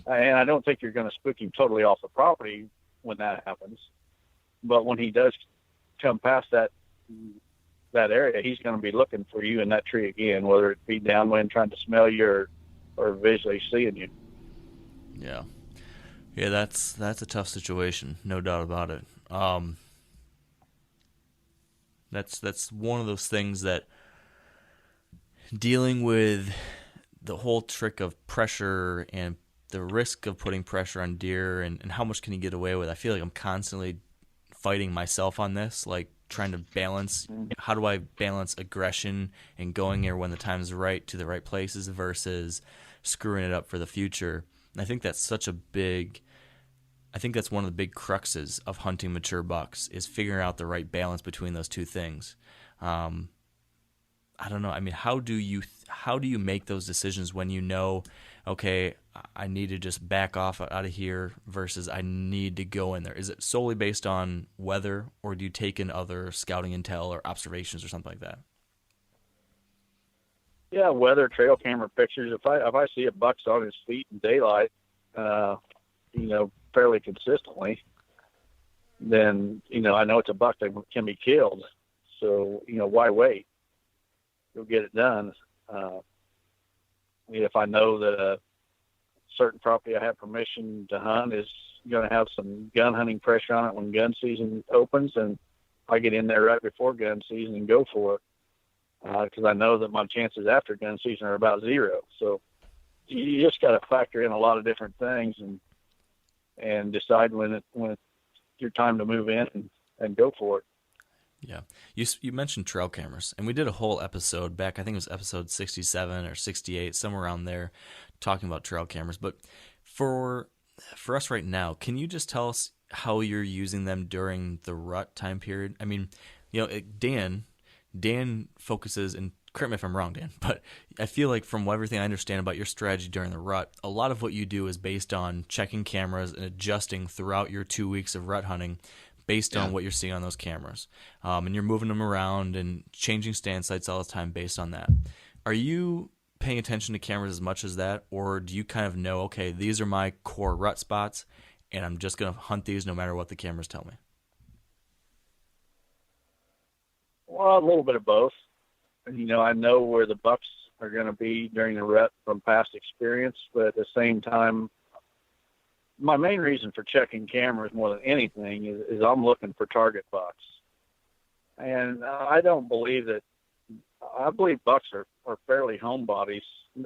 And I don't think you're going to spook him totally off the property when that happens. But when he does come past that area, he's going to be looking for you in that tree again, whether it be downwind trying to smell you or visually seeing you. Yeah. Yeah, that's a tough situation, no doubt about it. That's one of those things that dealing with the whole trick of pressure and the risk of putting pressure on deer and how much can you get away with. I feel like I'm constantly fighting myself on this, like trying to balance, how do I balance aggression and going there when the time is right to the right places versus screwing it up for the future. And I think that's one of the big cruxes of hunting mature bucks is figuring out the right balance between those two things. I don't know. I mean, how do you make those decisions when you know, okay, I need to just back off out of here versus I need to go in there? Is it solely based on weather, or do you take in other scouting intel or observations or something like that? Yeah, weather, trail camera pictures. If I see a buck's on his feet in daylight, fairly consistently, then I know it's a buck that can be killed. So why wait? Go get it done. If I know that a certain property I have permission to hunt is going to have some gun hunting pressure on it when gun season opens, and I get in there right before gun season and go for it, because I know that my chances after gun season are about zero. So you just got to factor in a lot of different things and decide when it's your time to move in and go for it. Yeah. You mentioned trail cameras, and we did a whole episode back, I think it was episode 67 or 68, somewhere around there, talking about trail cameras. But for us right now, can you just tell us how you're using them during the rut time period? I mean, Dan focuses, and correct me if I'm wrong, Dan, but I feel like from everything I understand about your strategy during the rut, a lot of what you do is based on checking cameras and adjusting throughout your 2 weeks of rut hunting based on what you're seeing on those cameras. And you're moving them around and changing stand sites all the time based on that. Are you paying attention to cameras as much as that, or do you kind of know, okay, these are my core rut spots, and I'm just going to hunt these no matter what the cameras tell me? Well, a little bit of both. I know where the bucks are going to be during the rut from past experience, but at the same time, my main reason for checking cameras more than anything is I'm looking for target bucks. And I believe bucks are fairly homebodies,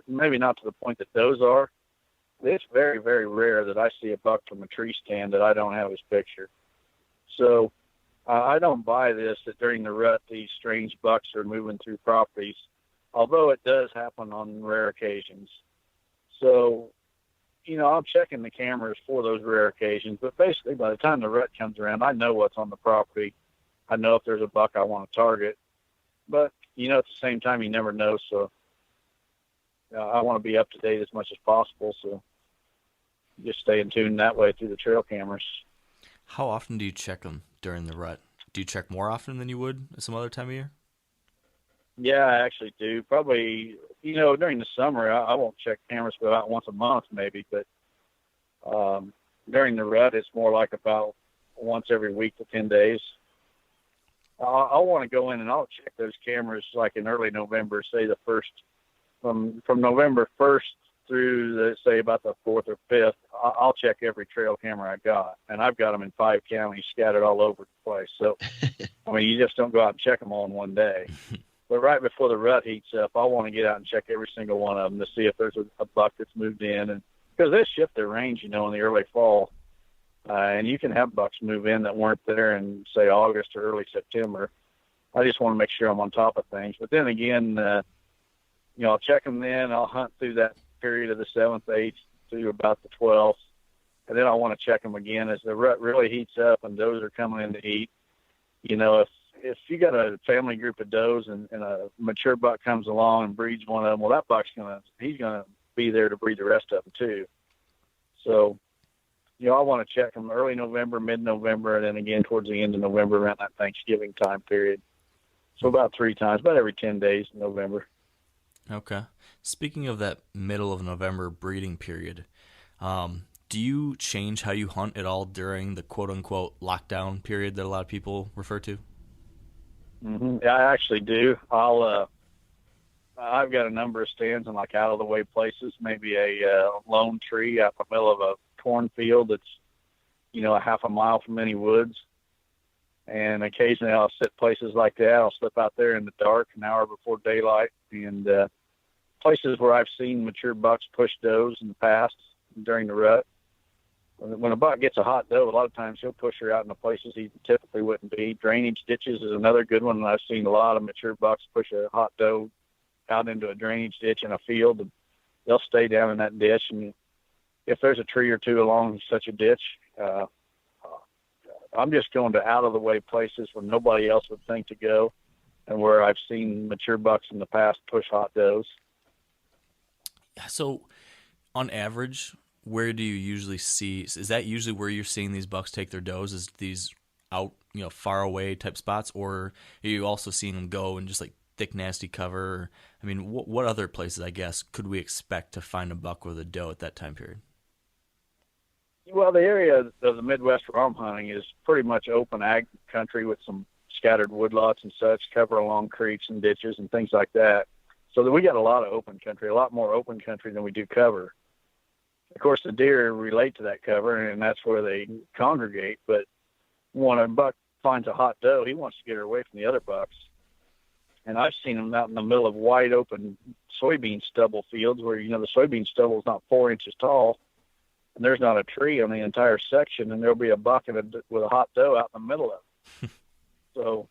maybe not to the point that does are. It's very, very rare that I see a buck from a tree stand that I don't have his picture. So I don't buy this that during the rut these strange bucks are moving through properties, although it does happen on rare occasions. So I'm checking the cameras for those rare occasions, but basically by the time the rut comes around, I know what's on the property. I know if there's a buck I want to target, but at the same time, you never know. So I want to be up to date as much as possible. So just stay in tune that way through the trail cameras. How often do you check them during the rut? Do you check more often than you would some other time of year? Yeah, I actually do. Probably, during the summer, I won't check cameras for about once a month maybe, but during the rut, it's more like about once every week to 10 days. I'll want to go in and I'll check those cameras like in early November, say from November 1st through say about the fourth or fifth, I'll check every trail camera I got, and I've got them in 5 counties scattered all over the place. So, I mean, you just don't go out and check them all in one day. But right before the rut heats up, I want to get out and check every single one of them to see if there's a buck that's moved in, and because they shift their range, in the early fall, and you can have bucks move in that weren't there in say August or early September. I just want to make sure I'm on top of things. But then again, I'll check them then. I'll hunt through that period of the 7th, 8th through about the 12th. And then I want to check them again as the rut really heats up and does are coming in to eat. If you got a family group of does and a mature buck comes along and breeds one of them, well, that buck's he's going to be there to breed the rest of them too. So, I want to check them early November, mid-November, and then again towards the end of November around that Thanksgiving time period. So about 3 times, about every 10 days in November. Okay. Speaking of that middle of November breeding period, do you change how you hunt at all during the quote-unquote lockdown period that a lot of people refer to? Mm-hmm. Yeah, I actually do. I've got a number of stands in like out-of-the-way places, maybe a lone tree out in the middle of a cornfield that's, a half a mile from any woods. And occasionally I'll sit places like that. I'll slip out there in the dark an hour before daylight, and places where I've seen mature bucks push does in the past during the rut. When a buck gets a hot doe, a lot of times he'll push her out into places he typically wouldn't be. Drainage ditches is another good one. I've seen a lot of mature bucks push a hot doe out into a drainage ditch in a field, and they'll stay down in that ditch. And if there's a tree or two along such a ditch, I'm just going to out-of-the-way places where nobody else would think to go and where I've seen mature bucks in the past push hot does. So, on average, where do you usually see? Is that usually where you're seeing these bucks take their does? Is these out, far away type spots, or are you also seeing them go in just like thick, nasty cover? I mean, what other places, I guess, could we expect to find a buck with a doe at that time period? Well, the area of the Midwest where I'm hunting is pretty much open ag country with some scattered woodlots and such, cover along creeks and ditches and things like that. So that we got a lot of open country, a lot more open country than we do cover. Of course, the deer relate to that cover, and that's where they congregate. But when a buck finds a hot doe, he wants to get her away from the other bucks. And I've seen them out in the middle of wide open soybean stubble fields where, the soybean stubble is not 4 inches tall, and there's not a tree on the entire section, and there'll be a buck with a hot doe out in the middle of it. So,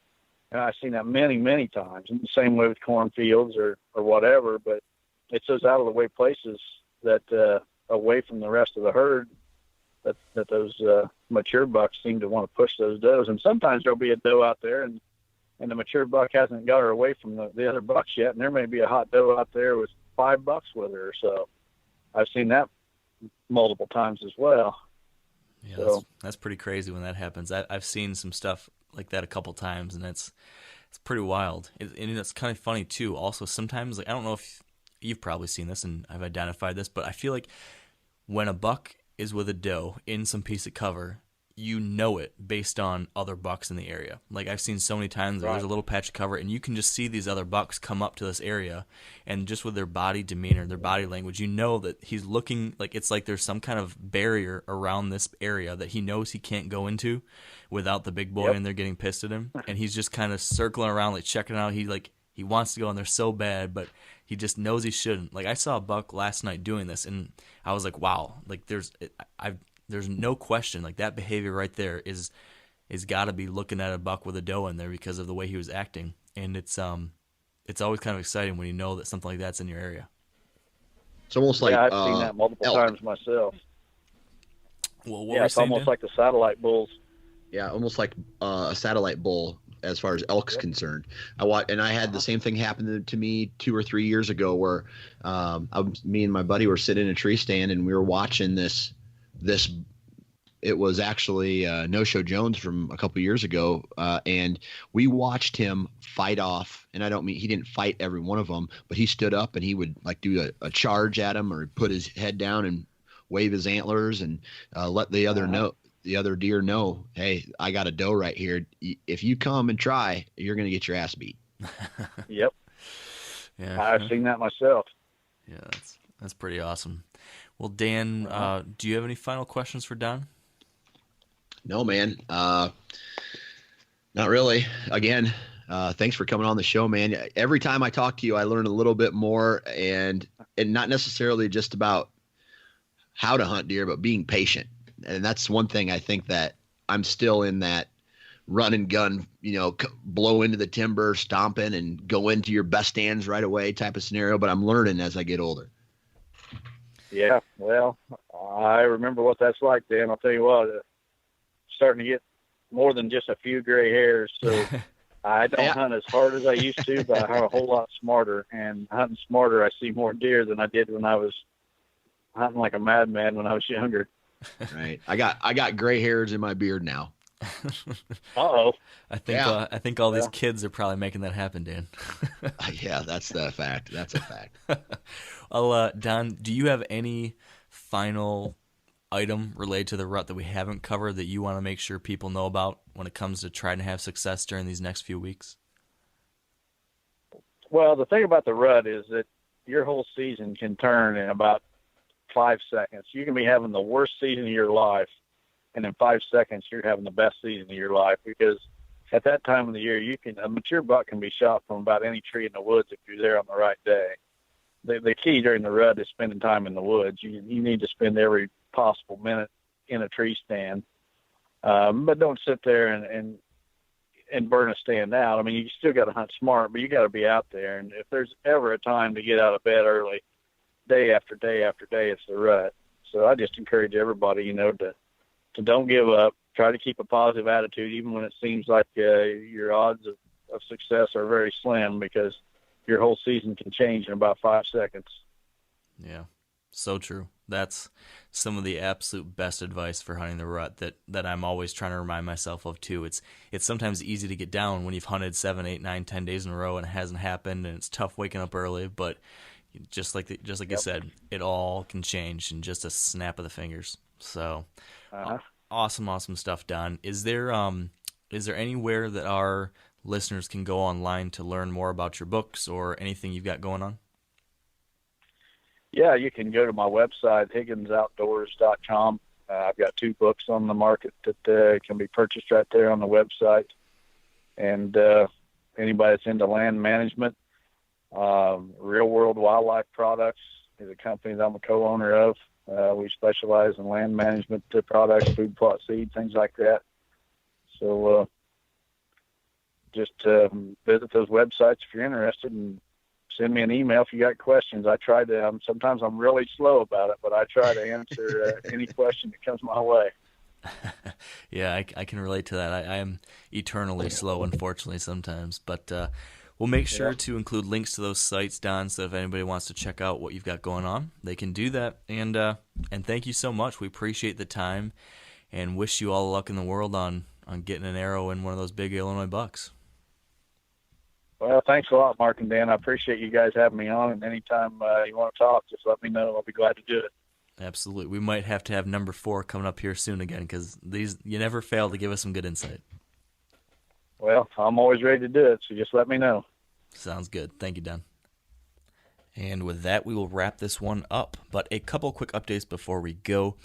and I've seen that many, many times. And the same way with cornfields or whatever, but it's those out-of-the-way places that away from the rest of the herd that those mature bucks seem to want to push those does. And sometimes there'll be a doe out there, and the mature buck hasn't got her away from the other bucks yet, and there may be a hot doe out there with 5 bucks with her or so. I've seen that multiple times as well. Yeah, so that's pretty crazy when that happens. I've seen some stuff like that a couple times, and it's pretty wild. And it's kind of funny too. Also, sometimes, I don't know if you've probably seen this, and I've identified this, but I feel like when a buck is with a doe in some piece of cover, you know it based on other bucks in the area. Like I've seen so many times there's a little patch of cover, and you can just see these other bucks come up to this area, and just with their body demeanor, their body language, you know that he's looking like it's like there's some kind of barrier around this area that he knows he can't go into without the big boy, and they're getting pissed at him, and he's just kind of circling around, like checking out. He wants to go in there so bad, but he just knows he shouldn't. Like I saw a buck last night doing this, and I was like, wow, like there's no question, like that behavior right there is got to be looking at a buck with a doe in there because of the way he was acting. And it's always kind of exciting when you know that something like that's in your area. It's almost like I've seen that multiple times myself. Well, it's almost like the satellite bulls. Yeah, almost like a satellite bull as far as elk's concerned. I had the same thing happen to me 2 or 3 years ago where me and my buddy were sitting in a tree stand, and we were watching this. It was actually No Show Jones from a couple years ago, and we watched him fight off. And I don't mean he didn't fight every one of them, but he stood up and he would like do a charge at him, or put his head down and wave his antlers and let the other deer know, hey, I got a doe right here. If you come and try, you're going to get your ass beat. Yep. Yeah, I've seen that myself. Yeah, That's pretty awesome. Well, Dan, do you have any final questions for Don? No, man. Not really. Again, thanks for coming on the show, man. Every time I talk to you, I learn a little bit more, and not necessarily just about how to hunt deer, but being patient. And that's one thing I think that I'm still in that run and gun, blow into the timber, stomping, and go into your best stands right away type of scenario. But I'm learning as I get older. Yeah, well, I remember what that's like, Dan. I'll tell you what, starting to get more than just a few gray hairs. So I don't hunt as hard as I used to, but I hunt a whole lot smarter. And hunting smarter, I see more deer than I did when I was hunting like a madman when I was younger. Right. I got gray hairs in my beard now. Uh-oh. I think all these kids are probably making that happen, Dan. Yeah, that's the fact. That's a fact. Well, Don, do you have any final item related to the rut that we haven't covered that you want to make sure people know about when it comes to trying to have success during these next few weeks? Well, the thing about the rut is that your whole season can turn in about 5 seconds. You can be having the worst season of your life, and in 5 seconds you're having the best season of your life, because at that time of the year a mature buck can be shot from about any tree in the woods if you're there on the right day. The key during the rut is spending time in the woods. You need to spend every possible minute in a tree stand, but don't sit there and burn a stand out. I mean, you still got to hunt smart, but you got to be out there. And if there's ever a time to get out of bed early, day after day after day, it's the rut. So I just encourage everybody, to don't give up. Try to keep a positive attitude, even when it seems like your odds of success are very slim, because your whole season can change in about 5 seconds. Yeah, so true. That's some of the absolute best advice for hunting the rut that I'm always trying to remind myself of too. It's sometimes easy to get down when you've hunted 7, 8, 9, 10 days in a row and it hasn't happened, and it's tough waking up early. But just like you said, it all can change in just a snap of the fingers. So awesome stuff, Don. Is there anywhere that our listeners can go online to learn more about your books or anything you've got going on? Yeah, you can go to my website, higginsoutdoors.com. I've got 2 books on the market that can be purchased right there on the website. And anybody that's into land management, Real World Wildlife Products is a company that I'm a co-owner of. We specialize in land management products, food plot seed, things like that. So just visit those websites if you're interested, and send me an email if you got questions. I try to, sometimes I'm really slow about it, but I try to answer any question that comes my way. Yeah, I can relate to that. I am eternally slow, unfortunately, sometimes. But we'll make sure to include links to those sites, Don, so if anybody wants to check out what you've got going on, they can do that. And thank you so much. We appreciate the time and wish you all the luck in the world on getting an arrow in one of those big Illinois bucks. Well, thanks a lot, Mark and Dan. I appreciate you guys having me on, and anytime you want to talk, just let me know. I'll be glad to do it. Absolutely. We might have to have number 4 coming up here soon again, because you never fail to give us some good insight. Well, I'm always ready to do it, so just let me know. Sounds good. Thank you, Don. And with that, we will wrap this one up. But a couple quick updates before we go.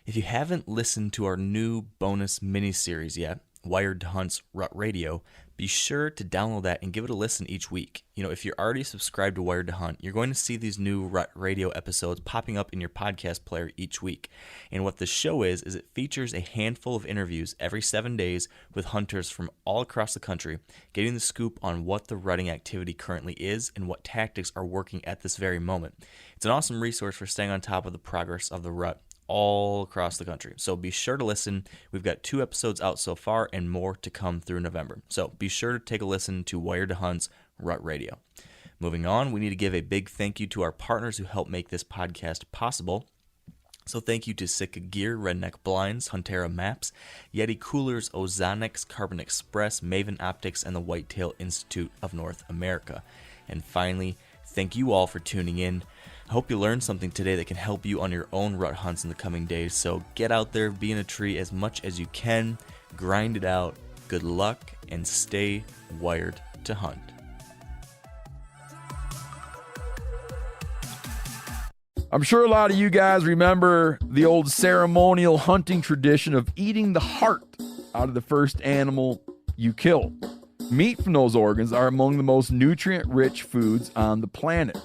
If you haven't listened to our new bonus mini-series yet, Wired to Hunt's Rut Radio, be sure to download that and give it a listen each week. If you're already subscribed to Wired to Hunt, you're going to see these new Rut Radio episodes popping up in your podcast player each week. And what the show is it features a handful of interviews every 7 days with hunters from all across the country, getting the scoop on what the rutting activity currently is and what tactics are working at this very moment. It's an awesome resource for staying on top of the progress of the rut all across the country. So be sure to listen. We've got 2 episodes out so far and more to come through November. So be sure to take a listen to Wired to Hunt's Rut Radio. Moving on, we need to give a big thank you to our partners who help make this podcast possible. So thank you to Sitka Gear, Redneck Blinds, Huntera Maps, Yeti Coolers, Ozonics, Carbon Express, Maven Optics, and the Whitetail Institute of North America. And finally, thank you all for tuning in. I hope you learned something today that can help you on your own rut hunts in the coming days. So get out there, be in a tree as much as you can, grind it out. Good luck, and stay wired to hunt. I'm sure a lot of you guys remember the old ceremonial hunting tradition of eating the heart out of the first animal you kill. Meat from those organs are among the most nutrient-rich foods on the planet.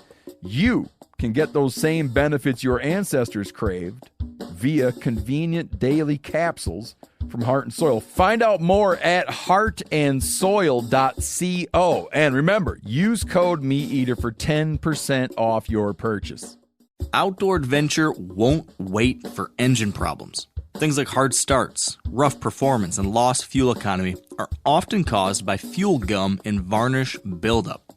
You can get those same benefits your ancestors craved via convenient daily capsules from Heart and Soil. Find out more at heartandsoil.co. And remember, use code MeatEater for 10% off your purchase. Outdoor adventure won't wait for engine problems. Things like hard starts, rough performance, and lost fuel economy are often caused by fuel gum and varnish buildup.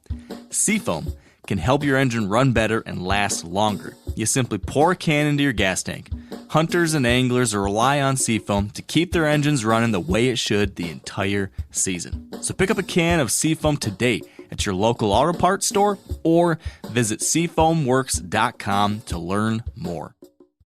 Seafoam can help your engine run better and last longer. You simply pour a can into your gas tank. Hunters and anglers rely on Seafoam to keep their engines running the way it should the entire season. So pick up a can of Seafoam today at your local auto parts store or visit seafoamworks.com to learn more.